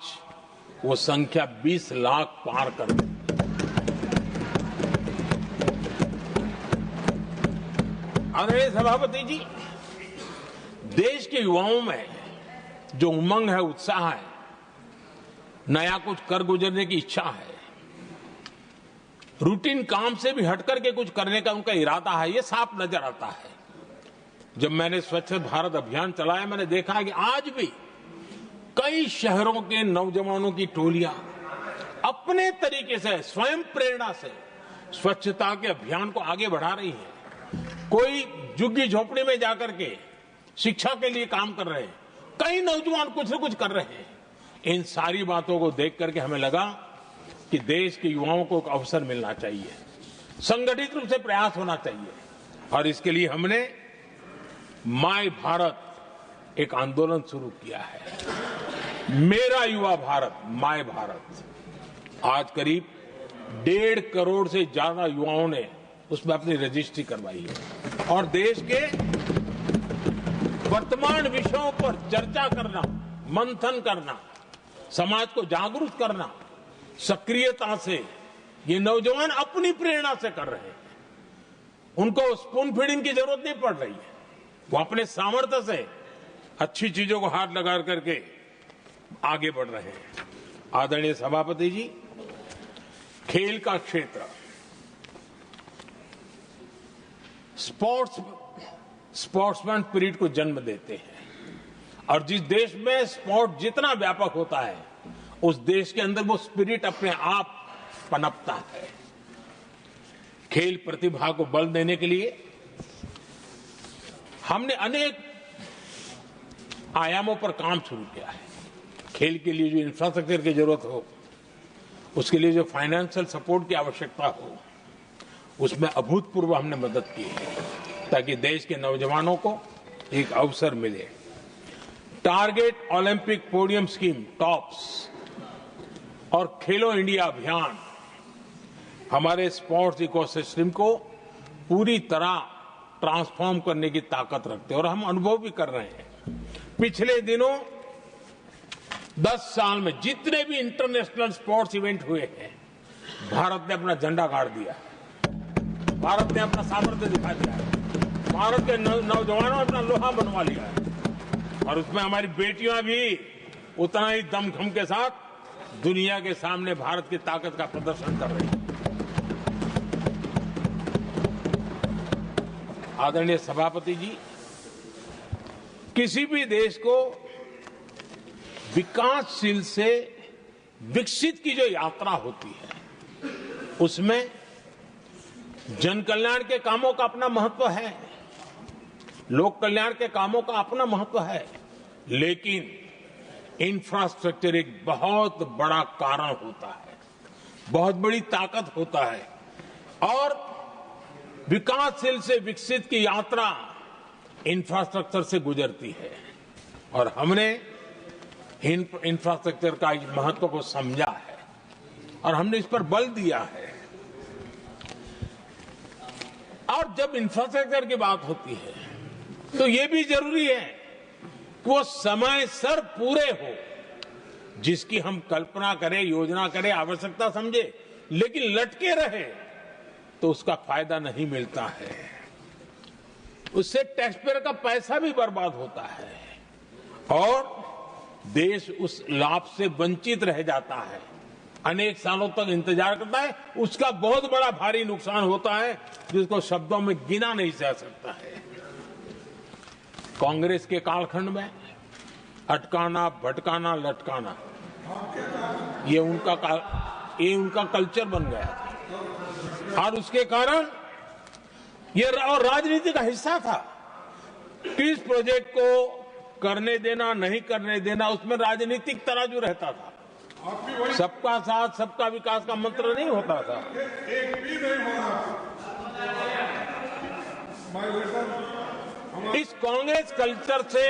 वो संख्या 20 लाख पार कर गई। आदरणीय सभापति जी, देश के युवाओं में जो उमंग है, उत्साह है, नया कुछ कर गुजरने की इच्छा है, रूटीन काम से भी हटकर के कुछ करने का उनका इरादा है, ये साफ नजर आता है। जब मैंने स्वच्छ भारत अभियान चलाया, मैंने देखा है कि आज भी कई शहरों के नौजवानों की टोलियां अपने तरीके से, स्वयं प्रेरणा से स्वच्छता के अभियान को आगे बढ़ा रही है। कोई झुग्गी झोपड़ी में जाकर के शिक्षा के लिए काम कर रहे हैं, कई नौजवान कुछ न कुछ कर रहे हैं। इन सारी बातों को देख करके हमें लगा कि देश के युवाओं को एक अवसर मिलना चाहिए, संगठित रूप से प्रयास होना चाहिए और इसके लिए हमने माय भारत एक आंदोलन शुरू किया है। मेरा युवा भारत, माय भारत, आज करीब 1.5 करोड़ से ज्यादा युवाओं ने उसमें अपनी रजिस्ट्री करवाई है और देश के वर्तमान विषयों पर चर्चा करना, मंथन करना, समाज को जागरूक करना, सक्रियता से ये नौजवान अपनी प्रेरणा से कर रहे हैं। उनको स्पून फीडिंग की जरूरत नहीं पड़ रही है, वो अपने सामर्थ्य से अच्छी चीजों को हाथ लगा करके आगे बढ़ रहे हैं। आदरणीय सभापति जी, खेल का क्षेत्र स्पोर्ट्समैन स्पिरिट को जन्म देते हैं और जिस देश में स्पोर्ट जितना व्यापक होता है उस देश के अंदर वो स्पिरिट अपने आप पनपता है। खेल प्रतिभा को बल देने के लिए हमने अनेक आयामों पर काम शुरू किया है। खेल के लिए जो इंफ्रास्ट्रक्चर की जरूरत हो, उसके लिए जो फाइनेंशियल सपोर्ट की आवश्यकता हो, उसमें अभूतपूर्व हमने मदद की है ताकि देश के नौजवानों को एक अवसर मिले। Target Olympic podium scheme tops और खेलो इंडिया अभियान हमारे स्पोर्ट्स इकोसिस्टम को पूरी तरह ट्रांसफॉर्म करने की ताकत रखते हैं और हम अनुभव भी कर रहे हैं। पिछले दिनों 10 साल में जितने भी इंटरनेशनल स्पोर्ट्स इवेंट हुए हैं, भारत ने अपना झंडा गाड़ दिया, भारत ने अपना सामर्थ्य दिखा दिया है, भारत के नौजवानों ने अपना लोहा बनवा लिया है और उसमें हमारी बेटियां भी उतना ही दमखम के साथ दुनिया के सामने भारत की ताकत का प्रदर्शन कर रही है। आदरणीय सभापति जी, किसी भी देश को विकासशील से विकसित की जो यात्रा होती है उसमें जन कल्याण के कामों का अपना महत्व है, लोक कल्याण के कामों का अपना महत्व है, लेकिन इंफ्रास्ट्रक्चर एक बहुत बड़ा कारण होता है, बहुत बड़ी ताकत होता है और विकासशील से विकसित की यात्रा इंफ्रास्ट्रक्चर से गुजरती है और हमने इंफ्रास्ट्रक्चर का महत्व को समझा है और हमने इस पर बल दिया है। और जब इंफ्रास्ट्रक्चर की बात होती है तो ये भी जरूरी है कि वो समय सर पूरे हो, जिसकी हम कल्पना करें, योजना करें, आवश्यकता समझे, लेकिन लटके रहे तो उसका फायदा नहीं मिलता है, उससे टैक्स पेयर का पैसा भी बर्बाद होता है और देश उस लाभ से वंचित रह जाता है, अनेक सालों तक इंतजार करता है, उसका बहुत बड़ा भारी नुकसान होता है जिसको शब्दों में गिना नहीं जा सकता है। कांग्रेस के कालखंड में अटकाना, भटकाना, लटकाना ये उनका कल्चर बन गया था और उसके कारण ये और राजनीति का हिस्सा था। किस प्रोजेक्ट को करने देना, नहीं करने देना, उसमें राजनीतिक तराजू रहता था। सबका साथ सबका विकास का मंत्र नहीं होता था। एक भी नहीं होना। इस कांग्रेस कल्चर से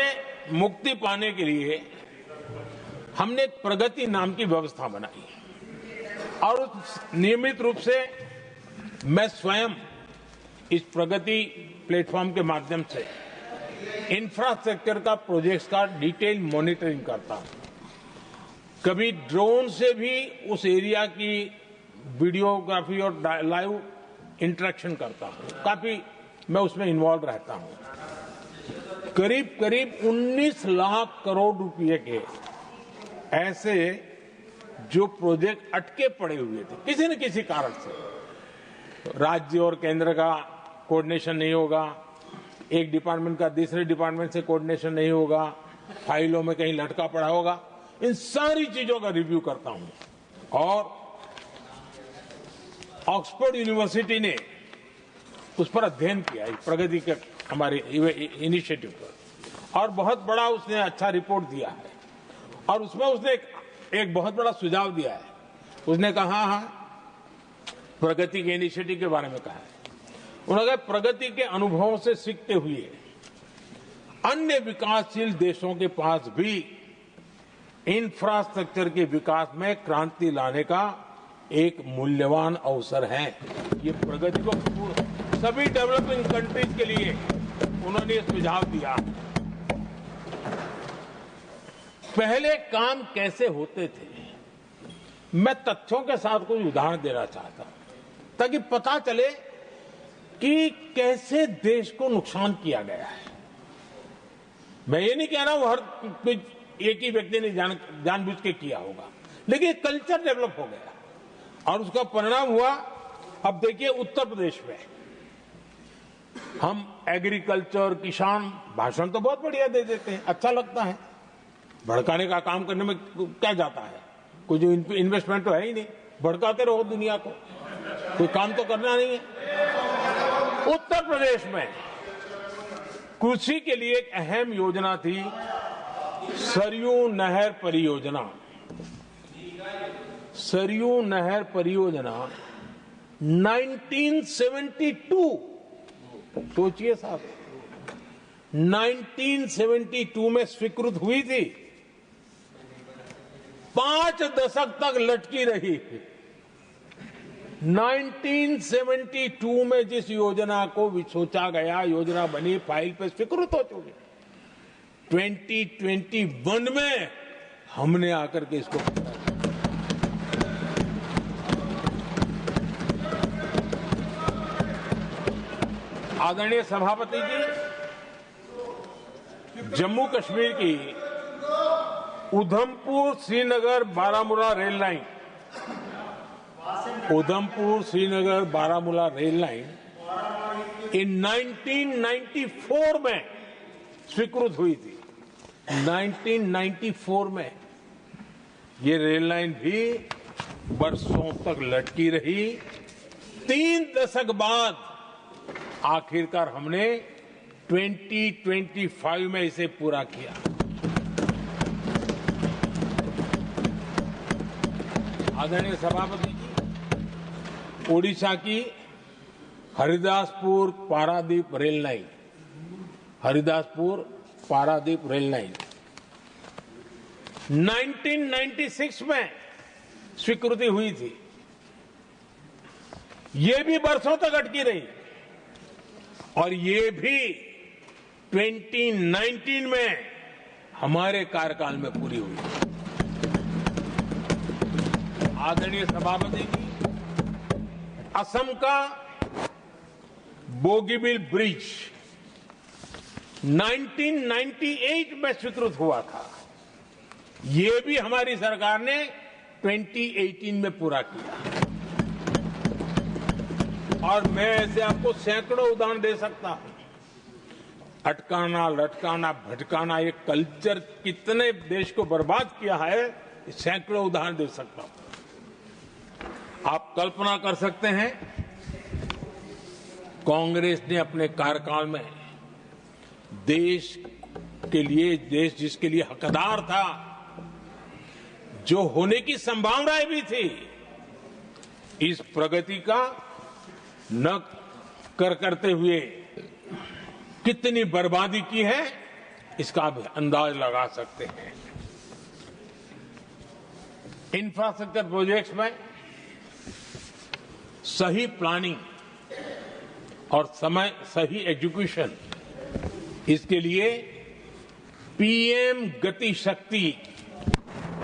मुक्ति पाने के लिए हमने एक प्रगति नाम की व्यवस्था बनाई और नियमित रूप से मैं स्वयं इस प्रगति प्लेटफॉर्म के माध्यम से इंफ्रास्ट्रक्चर का प्रोजेक्ट्स का डिटेल मॉनिटरिंग करता हूं। कभी ड्रोन से भी उस एरिया की वीडियोग्राफी और लाइव इंटरेक्शन करता हूं, काफी मैं उसमें इन्वॉल्व रहता हूं। करीब 19 लाख करोड़ रुपए के ऐसे जो प्रोजेक्ट अटके पड़े हुए थे किसी न किसी कारण से, राज्य और केंद्र का कोऑर्डिनेशन नहीं होगा, एक डिपार्टमेंट का दूसरे डिपार्टमेंट से कोऑर्डिनेशन नहीं होगा, फाइलों में कहीं लटका पड़ा होगा, इन सारी चीजों का रिव्यू करता हूं और ऑक्सफोर्ड यूनिवर्सिटी ने उस पर अध्ययन किया इस प्रगति के हमारे इनिशिएटिव पर और बहुत बड़ा उसने अच्छा रिपोर्ट दिया है और उसमें उसने एक बहुत बड़ा सुझाव दिया है। उसने कहा प्रगति के इनिशिएटिव के बारे में कहा है, उन्होंने कहा प्रगति के अनुभवों से सीखते हुए अन्य विकासशील देशों के पास भी इंफ्रास्ट्रक्चर के विकास में क्रांति लाने का एक मूल्यवान अवसर है। ये प्रगति को सभी डेवलपिंग कंट्रीज के लिए उन्होंने ये सुझाव दिया। पहले काम कैसे होते थे, मैं तथ्यों के साथ कुछ उदाहरण देना चाहता हूं ताकि पता चले कि कैसे देश को नुकसान किया गया है। मैं ये नहीं कह रहा हूं हर एक ही व्यक्ति ने जानबूझ के किया होगा, लेकिन कल्चर डेवलप हो गया और उसका परिणाम हुआ। अब देखिए उत्तर प्रदेश में हम एग्रीकल्चर, किसान, भाषण तो बहुत बढ़िया दे देते हैं, अच्छा लगता है। भड़काने का काम करने में क्या जाता है, कोई जो इन्वेस्टमेंट तो है ही नहीं, भड़काते रहो दुनिया को, कोई काम तो करना नहीं है। उत्तर प्रदेश में कृषि के लिए एक अहम योजना थी, सरयू नहर परियोजना। सरयू नहर परियोजना 1972, सोचिए साहब, 1972 में स्वीकृत हुई थी, 5 दशक तक लटकी रही। 1972 में जिस योजना को सोचा गया, योजना बनी, फाइल पे स्वीकृत हो चुकी, 2021 में हमने आकर के इसको आदरणीय सभापति जी, जम्मू कश्मीर की Udhampur Srinagar Baramulla rail line, Udhampur Srinagar Baramulla rail line in 1994 में स्वीकृत हुई थी। 1994 में ये रेल लाइन भी बरसों तक लटकी रही। 3 दशक बाद आखिरकार हमने 2025 में इसे पूरा किया। आदरणीय सभापति जी, ओडिशा की Haridaspur Paradip rail line, Haridaspur Paradip rail line 1996 में स्वीकृति हुई थी। ये भी बरसों तक अटकी रही और ये भी 2019 में हमारे कार्यकाल में पूरी हुई। आदरणीय सभापति जी, असम का बोगीबिल ब्रिज 1998 में स्वीकृत हुआ था, ये भी हमारी सरकार ने 2018 में पूरा किया। और मैं ऐसे आपको सैकड़ों उदाहरण दे सकता हूं। अटकाना, लटकाना, भटकाना, ये कल्चर कितने देश को बर्बाद किया है, सैकड़ों उदाहरण दे सकता हूं। आप कल्पना कर सकते हैं, कांग्रेस ने अपने कार्यकाल में देश के लिए, देश जिसके लिए हकदार था, जो होने की संभावनाएं भी थी, इस प्रगति का न करते हुए कितनी बर्बादी की है, इसका आप अंदाज लगा सकते हैं। इंफ्रास्ट्रक्चर प्रोजेक्ट्स में सही प्लानिंग और समय सही एग्जीक्यूशन, इसके लिए पीएम गति शक्ति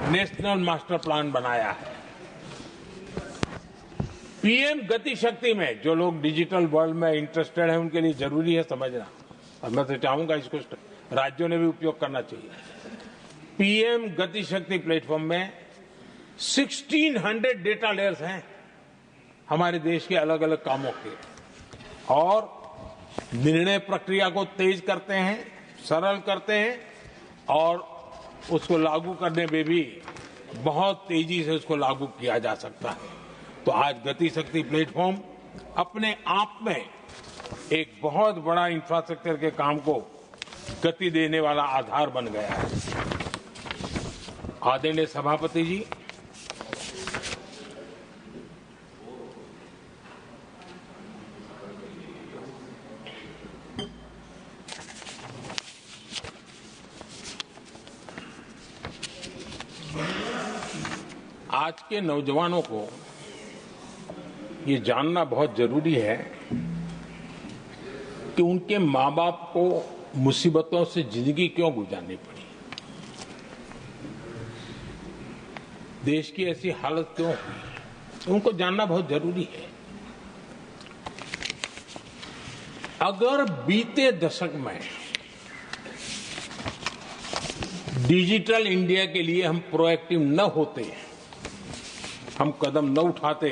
नेशनल मास्टर प्लान बनाया है। पीएम गति शक्ति में जो लोग डिजिटल वर्ल्ड में इंटरेस्टेड हैं, उनके लिए जरूरी है समझना, और मैं तो चाहूंगा इसको राज्यों ने भी उपयोग करना चाहिए। पीएम गति शक्ति प्लेटफॉर्म में 1600 डेटा लेयर्स हैं हमारे देश के अलग अलग कामों के, और निर्णय प्रक्रिया को तेज करते हैं, सरल करते हैं, और उसको लागू करने में भी बहुत तेजी से उसको लागू किया जा सकता है। तो आज गति शक्ति प्लेटफॉर्म अपने आप में एक बहुत बड़ा इंफ्रास्ट्रक्चर के काम को गति देने वाला आधार बन गया है। आदरणीय सभापति जी, के नौजवानों को ये जानना बहुत जरूरी है कि उनके माँ बाप को मुसीबतों से जिंदगी क्यों गुजारनी पड़ी, देश की ऐसी हालत क्यों हुई, उनको जानना बहुत जरूरी है। अगर बीते दशक में डिजिटल इंडिया के लिए हम प्रोएक्टिव न होते, हम कदम न उठाते,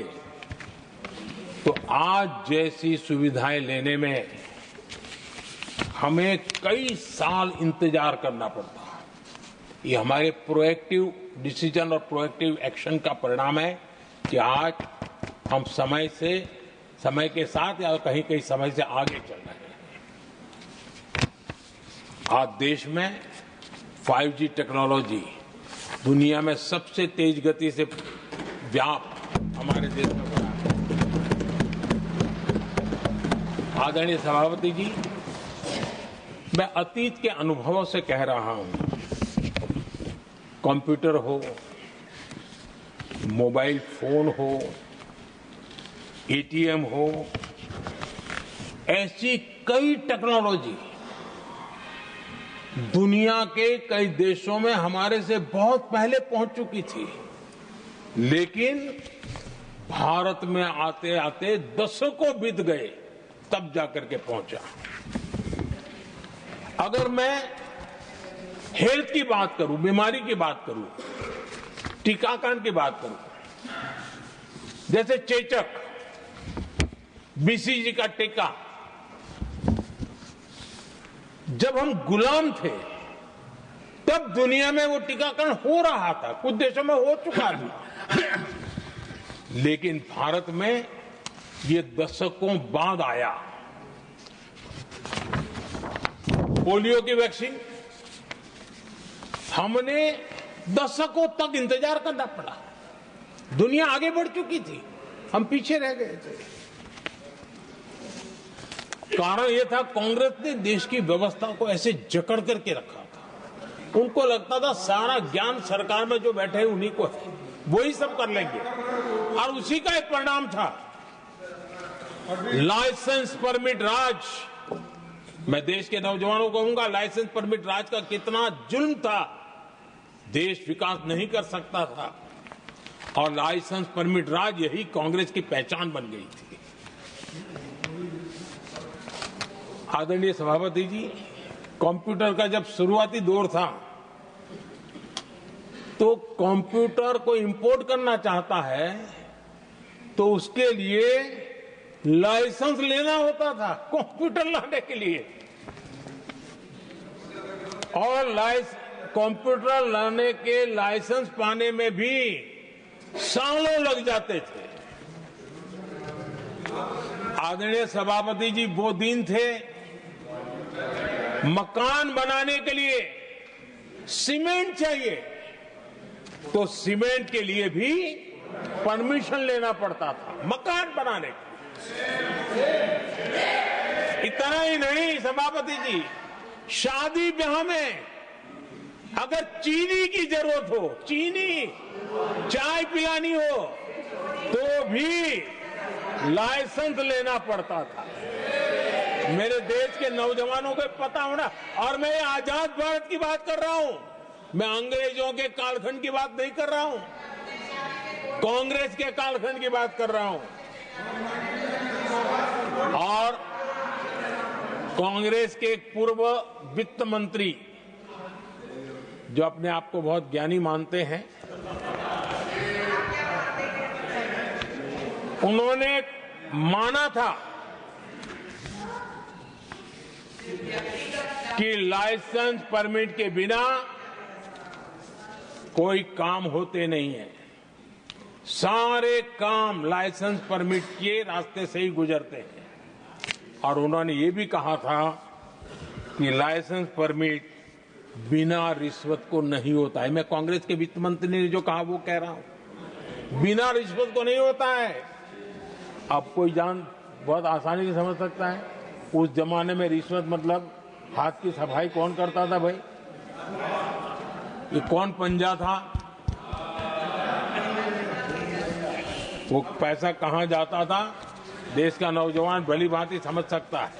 तो आज जैसी सुविधाएं लेने में हमें कई साल इंतजार करना पड़ता। ये हमारे प्रोएक्टिव डिसीजन और प्रोएक्टिव एक्शन का परिणाम है कि आज हम समय के साथ या कहीं समय से आगे चल रहे हैं। आज देश में 5G टेक्नोलॉजी दुनिया में सबसे तेज गति से हमारे देश में बढ़ा है। आदरणीय सभापति जी, मैं अतीत के अनुभवों से कह रहा हूं, कंप्यूटर हो, मोबाइल फोन हो, एटीएम हो, ऐसी कई टेक्नोलॉजी दुनिया के कई देशों में हमारे से बहुत पहले पहुंच चुकी थी, लेकिन भारत में आते आते दशकों बीत गए तब जाकर के पहुंचा। अगर मैं हेल्थ की बात करूं, बीमारी की बात करूं, टीकाकरण की बात करूं, जैसे चेचक, बीसीजी का टीका, जब हम गुलाम थे तब दुनिया में वो टीकाकरण हो रहा था, कुछ देशों में हो चुका था, लेकिन भारत में ये दशकों बाद आया। पोलियो की वैक्सीन हमने दशकों तक इंतजार करना पड़ा, दुनिया आगे बढ़ चुकी थी, हम पीछे रह गए थे। कारण यह था कांग्रेस ने देश की व्यवस्था को ऐसे जकड़ करके रखा था। उनको लगता था सारा ज्ञान सरकार में जो बैठे हैं उन्हीं को है, वही सब कर लेंगे, और उसी का एक परिणाम था लाइसेंस परमिट राज। मैं देश के नौजवानों को कहूंगा, लाइसेंस परमिट राज का कितना जुल्म था, देश विकास नहीं कर सकता था, और लाइसेंस परमिट राज यही कांग्रेस की पहचान बन गई थी। आदरणीय सभापति जी, कंप्यूटर का जब शुरुआती दौर था तो कंप्यूटर को इंपोर्ट करना चाहता है तो उसके लिए लाइसेंस लेना होता था कंप्यूटर लाने के लिए, और कंप्यूटर लाने के लाइसेंस पाने में भी सालों लग जाते थे। आदरणीय सभापति जी, वो दिन थे मकान बनाने के लिए सीमेंट चाहिए तो सीमेंट के लिए भी परमिशन लेना पड़ता था मकान बनाने के। इतना ही नहीं सभापति जी, शादी ब्याह में अगर चीनी की जरूरत हो, चीनी चाय पिलानी हो, तो भी लाइसेंस लेना पड़ता था। मेरे देश के नौजवानों को पता होना, और मैं आजाद भारत की बात कर रहा हूं, मैं अंग्रेजों के कालखंड की बात नहीं कर रहा हूं, कांग्रेस के कालखंड की बात कर रहा हूं। और कांग्रेस के एक पूर्व वित्त मंत्री जो अपने आप को बहुत ज्ञानी मानते हैं, उन्होंने माना था कि लाइसेंस परमिट के बिना कोई काम होते नहीं है, सारे काम लाइसेंस परमिट के रास्ते से ही गुजरते हैं। और उन्होंने ये भी कहा था कि लाइसेंस परमिट बिना रिश्वत को नहीं होता है। मैं कांग्रेस के वित्त मंत्री ने जो कहा वो कह रहा हूं, बिना रिश्वत को नहीं होता है। अब कोई बहुत आसानी से समझ सकता है, उस जमाने में रिश्वत मतलब हाथ की सफाई कौन करता था भाई, ये कौन पंजा था, वो पैसा कहां जाता था, देश का नौजवान भली भांति समझ सकता है।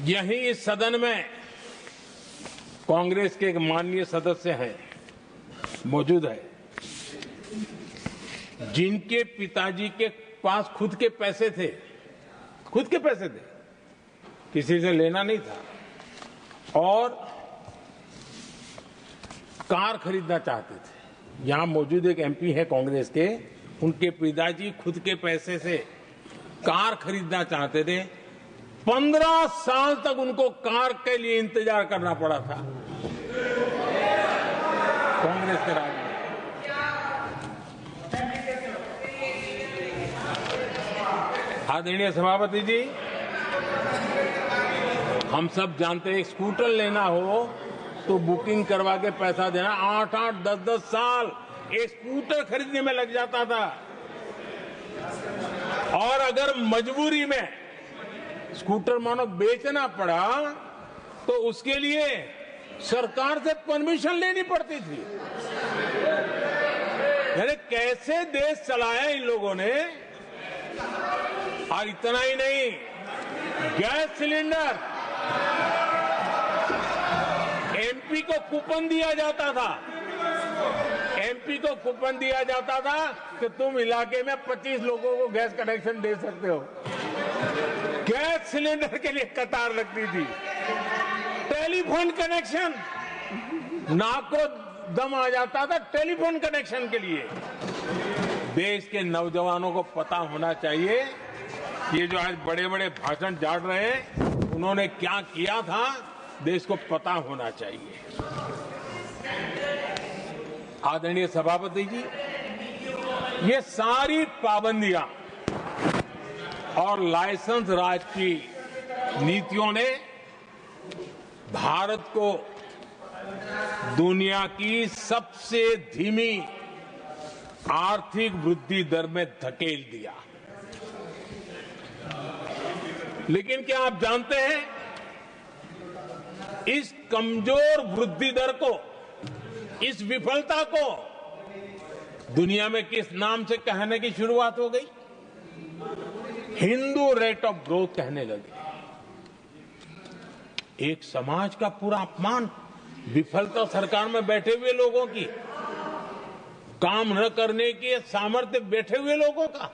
यही इस सदन में कांग्रेस के एक माननीय सदस्य हैं, मौजूद है, जिनके पिताजी के पास खुद के पैसे थे, किसी से लेना नहीं था, और कार खरीदना चाहते थे। यहां मौजूद एक एमपी है कांग्रेस के, उनके पिताजी खुद के पैसे से कार खरीदना चाहते थे। 15 साल तक उनको कार के लिए इंतजार करना पड़ा था कांग्रेस के राज में। आदरणीय सभापति जी, हम सब जानते हैं, स्कूटर लेना हो तो बुकिंग करवा के पैसा देना, 8-8, 10-10 साल एक स्कूटर खरीदने में लग जाता था। और अगर मजबूरी में स्कूटर मानो बेचना पड़ा तो उसके लिए सरकार से परमिशन लेनी पड़ती थी। यानी कैसे देश चलाया इन लोगों ने। और इतना ही नहीं, गैस सिलेंडर एमपी को कूपन दिया जाता था, कि तुम इलाके में 25 लोगों को गैस कनेक्शन दे सकते हो। गैस सिलेंडर के लिए कतार लगती थी। टेलीफोन कनेक्शन, नाक को दम आ जाता था टेलीफोन कनेक्शन के लिए। देश के नौजवानों को पता होना चाहिए, ये जो आज बड़े बड़े भाषण झाड़ रहे हैं, उन्होंने क्या किया था, देश को पता होना चाहिए। आदरणीय सभापति जी, ये सारी पाबंदियां और लाइसेंस राज की नीतियों ने भारत को दुनिया की सबसे धीमी आर्थिक वृद्धि दर में धकेल दिया। लेकिन क्या आप जानते हैं, इस कमजोर वृद्धि दर को, इस विफलता को दुनिया में किस नाम से कहने की शुरुआत हो गई? हिंदू रेट ऑफ ग्रोथ कहने लगे। एक समाज का पूरा अपमान, विफलता सरकार में बैठे हुए लोगों की, काम न करने के सामर्थ्य बैठे हुए लोगों का,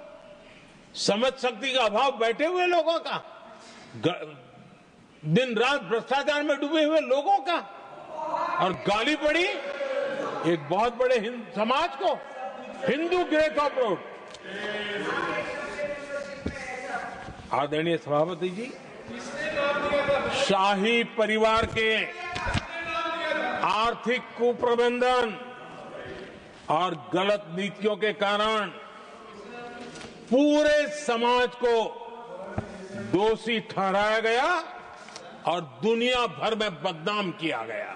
समझ शक्ति का अभाव बैठे हुए लोगों का, दिन रात भ्रष्टाचार में डूबे हुए लोगों का, और गाली पड़ी एक बहुत बड़े समाज को, हिंदू ग्रेट ऑफ ग्रोथ। आदरणीय सभापति जी, शाही परिवार के आर्थिक कुप्रबंधन और गलत नीतियों के कारण पूरे समाज को दोषी ठहराया गया और दुनिया भर में बदनाम किया गया।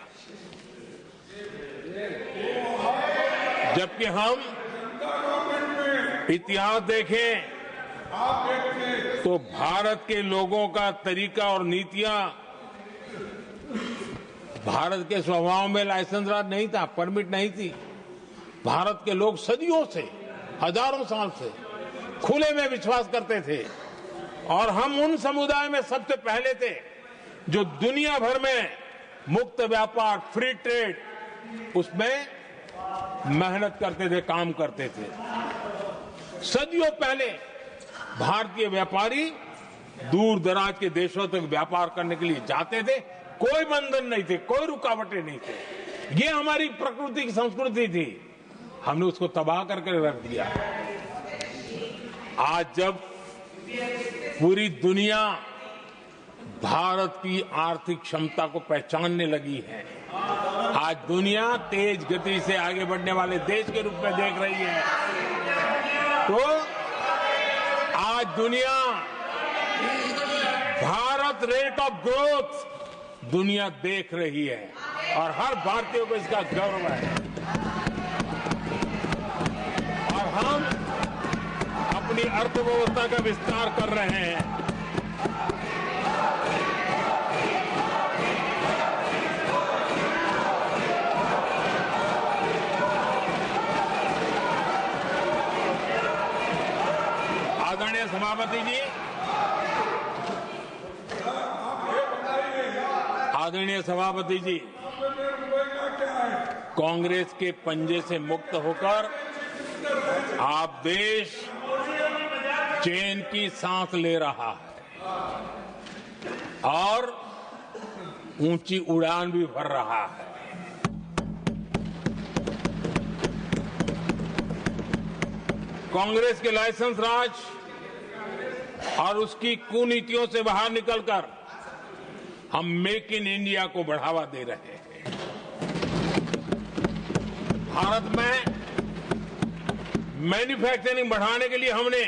जबकि हम इतिहास देखें तो भारत के लोगों का तरीका और नीतियां, भारत के स्वभाव में लाइसेंस राज नहीं था, परमिट नहीं थी। भारत के लोग सदियों से, हजारों साल से खुले में विश्वास करते थे, और हम उन समुदाय में सबसे पहले थे जो दुनिया भर में मुक्त व्यापार, फ्री ट्रेड, उसमें मेहनत करते थे, काम करते थे। सदियों पहले भारतीय व्यापारी दूर दराज के देशों तक व्यापार करने के लिए जाते थे, कोई बंधन नहीं थे, कोई रुकावटें नहीं थे। ये हमारी प्रकृति की संस्कृति थी, हमने उसको तबाह करके रख दिया। आज जब पूरी दुनिया भारत की आर्थिक क्षमता को पहचानने लगी है, आज दुनिया तेज गति से आगे बढ़ने वाले देश के रूप में देख रही है, तो आज दुनिया भारत रेट ऑफ ग्रोथ दुनिया देख रही है और हर भारतीय को इसका गौरव है। और हम अपनी अर्थव्यवस्था का विस्तार कर रहे हैं। सभापति जी, आदरणीय सभापति जी, कांग्रेस के पंजे से मुक्त होकर आप देश चैन की सांस ले रहा है और ऊंची उड़ान भी भर रहा है। कांग्रेस के लाइसेंस राज और उसकी कुनीतियों से बाहर निकलकर हम मेक इन इंडिया को बढ़ावा दे रहे हैं। भारत में मैन्युफैक्चरिंग बढ़ाने के लिए हमने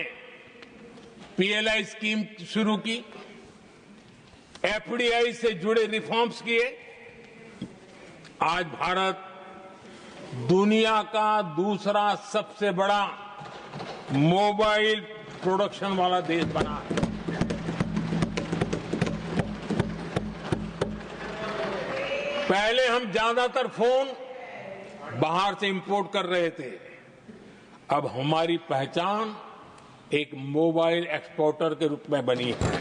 पीएलआई स्कीम शुरू की, एफडीआई से जुड़े रिफॉर्म्स किए। आज भारत दुनिया का दूसरा सबसे बड़ा मोबाइल प्रोडक्शन वाला देश बना है। पहले हम ज्यादातर फोन बाहर से इंपोर्ट कर रहे थे, अब हमारी पहचान एक मोबाइल एक्सपोर्टर के रूप में बनी है।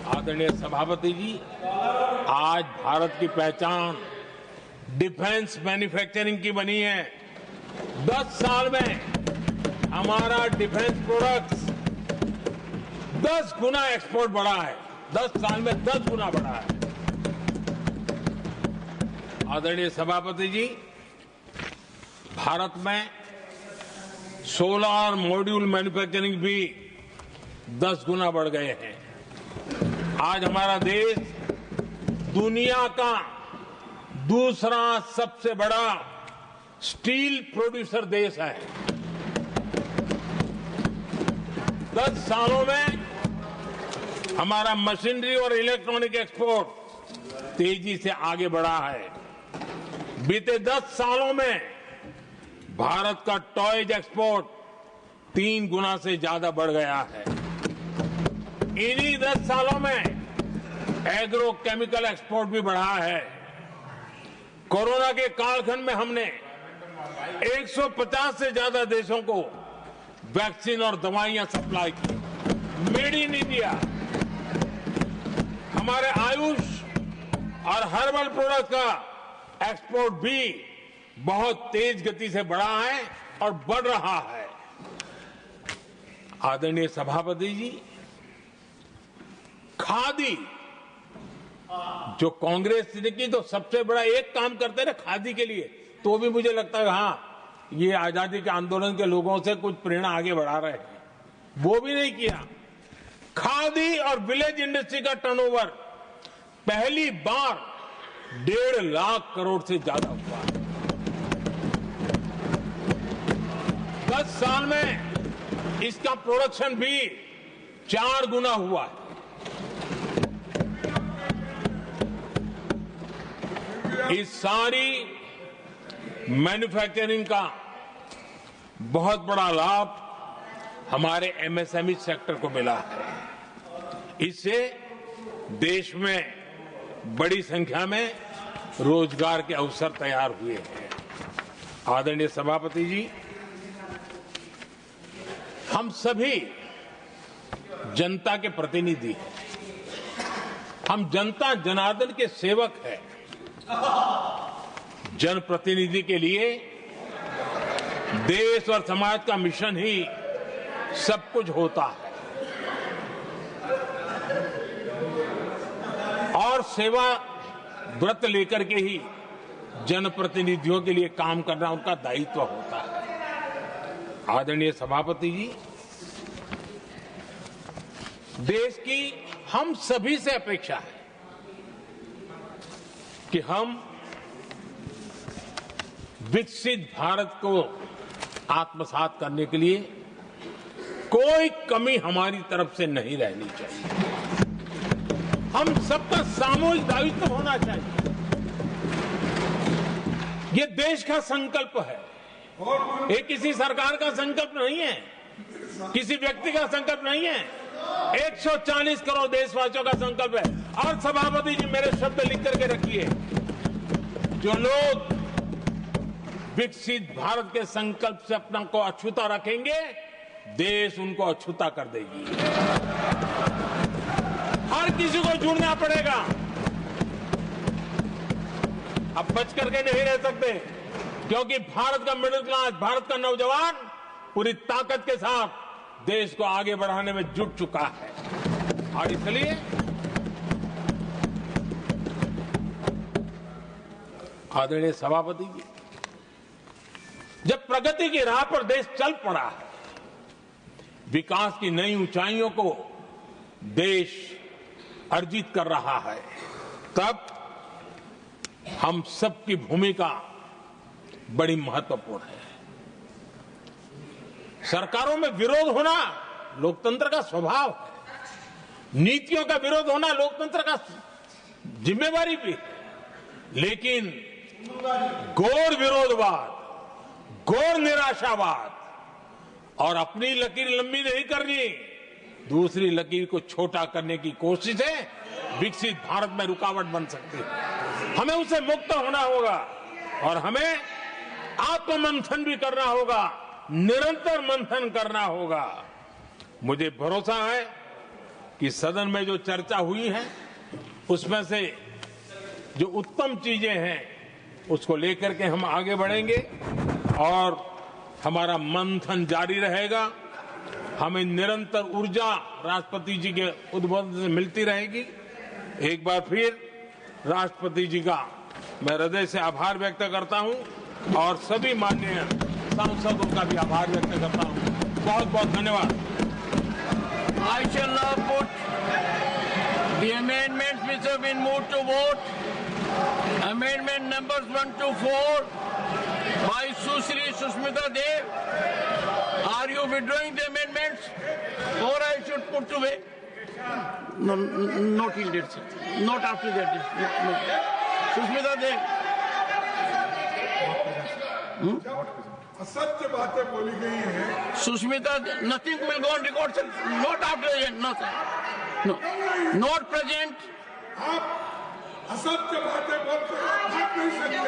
आदरणीय सभापति जी, आज भारत की पहचान डिफेंस मैन्युफैक्चरिंग की बनी है। 10 साल में हमारा डिफेंस प्रोडक्ट्स 10 गुना एक्सपोर्ट बढ़ा है। 10 साल में 10 गुना बढ़ा है। आदरणीय सभापति जी, भारत में सोलर मॉड्यूल मैन्युफैक्चरिंग भी 10 गुना बढ़ गए हैं। आज हमारा देश दुनिया का दूसरा सबसे बड़ा स्टील प्रोड्यूसर देश है। 10 सालों में हमारा मशीनरी और इलेक्ट्रॉनिक एक्सपोर्ट तेजी से आगे बढ़ा है। बीते 10 सालों में भारत का टॉयज एक्सपोर्ट 3 गुना से ज्यादा बढ़ गया है। इन्हीं 10 सालों में एग्रो केमिकल एक्सपोर्ट भी बढ़ा है। कोरोना के कालखंड में हमने 150 से ज्यादा देशों को वैक्सीन और दवाइयां सप्लाई की। मेड इन इंडिया, हमारे आयुष और हर्बल प्रोडक्ट का एक्सपोर्ट भी बहुत तेज गति से बढ़ा है और बढ़ रहा है। आदरणीय सभापति जी, खादी जो कांग्रेस ने की तो सबसे बड़ा एक काम करते रहे खादी के लिए, तो भी मुझे लगता है हाँ ये आजादी के आंदोलन के लोगों से कुछ प्रेरणा आगे बढ़ा रहे हैं, वो भी नहीं किया। खादी और विलेज इंडस्ट्री का टर्नओवर पहली बार 1.5 लाख करोड़ से ज्यादा हुआ। 10 साल में इसका प्रोडक्शन भी 4 गुना हुआ है। इस सारी मैन्युफैक्चरिंग का बहुत बड़ा लाभ हमारे एमएसएमई सेक्टर को मिला है। इससे देश में बड़ी संख्या में रोजगार के अवसर तैयार हुए हैं। आदरणीय सभापति जी, हम सभी जनता के प्रतिनिधि हैं। हम जनता जनार्दन के सेवक हैं। जनप्रतिनिधि के लिए देश और समाज का मिशन ही सब कुछ होता है और सेवा व्रत लेकर के ही जनप्रतिनिधियों के लिए काम करना उनका दायित्व होता है। आदरणीय सभापति जी, देश की हम सभी से अपेक्षा है कि हम विकसित भारत को आत्मसात करने के लिए कोई कमी हमारी तरफ से नहीं रहनी चाहिए। हम सबका सामूहिक दायित्व होना चाहिए। ये देश का संकल्प है, ये किसी सरकार का संकल्प नहीं है, किसी व्यक्ति का संकल्प नहीं है, 140 करोड़ देशवासियों का संकल्प है। और सभापति जी, मेरे शब्द लिख करके रखिए, जो लोग विकसित भारत के संकल्प से अपना को अछूता रखेंगे देश उनको अछूता कर देगी। हर किसी को जुड़ना पड़ेगा। अब बच करके नहीं रह सकते, क्योंकि भारत का मिडिल क्लास, भारत का नौजवान पूरी ताकत के साथ देश को आगे बढ़ाने में जुट चुका है। और इसलिए आदरणीय सभापति जी, जब प्रगति की राह पर देश चल पड़ा है, विकास की नई ऊंचाइयों को देश अर्जित कर रहा है, तब हम सबकी भूमिका बड़ी महत्वपूर्ण है। सरकारों में विरोध होना लोकतंत्र का स्वभाव है, नीतियों का विरोध होना लोकतंत्र का जिम्मेवारी भी है, लेकिन घोर विरोधवाद, घोर निराशावाद और अपनी लकीर लंबी नहीं करनी, दूसरी लकीर को छोटा करने की कोशिशें विकसित भारत में रुकावट बन सकती है। हमें उससे मुक्त होना होगा और हमें आत्ममंथन भी करना होगा, निरंतर मंथन करना होगा। मुझे भरोसा है कि सदन में जो चर्चा हुई है उसमें से जो उत्तम चीजें हैं उसको लेकर के हम आगे बढ़ेंगे और हमारा मंथन जारी रहेगा। हमें निरंतर ऊर्जा राष्ट्रपति जी के उद्बोधन से मिलती रहेगी। एक बार फिर राष्ट्रपति जी का मैं हृदय से आभार व्यक्त करता हूं और सभी माननीय सांसदों का भी आभार व्यक्त करता हूं। बहुत बहुत धन्यवाद। I shall now put the amendments which have been moved to vote. Amendment numbers 1 to 4 by Sushri Sushmita Dev. Are you withdrawing the amendments or I should put to vote? No, not till date, sir. Not after that. No. Sushmita Dev. असत्य बातें बोली गई हैं। Sushmita, nothing will go on record, sir. Not after the end. No, sir. No. Not present. आप असत्य बातें बोलते हैं, आप नहीं सकते।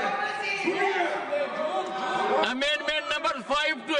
Amendment number 5 to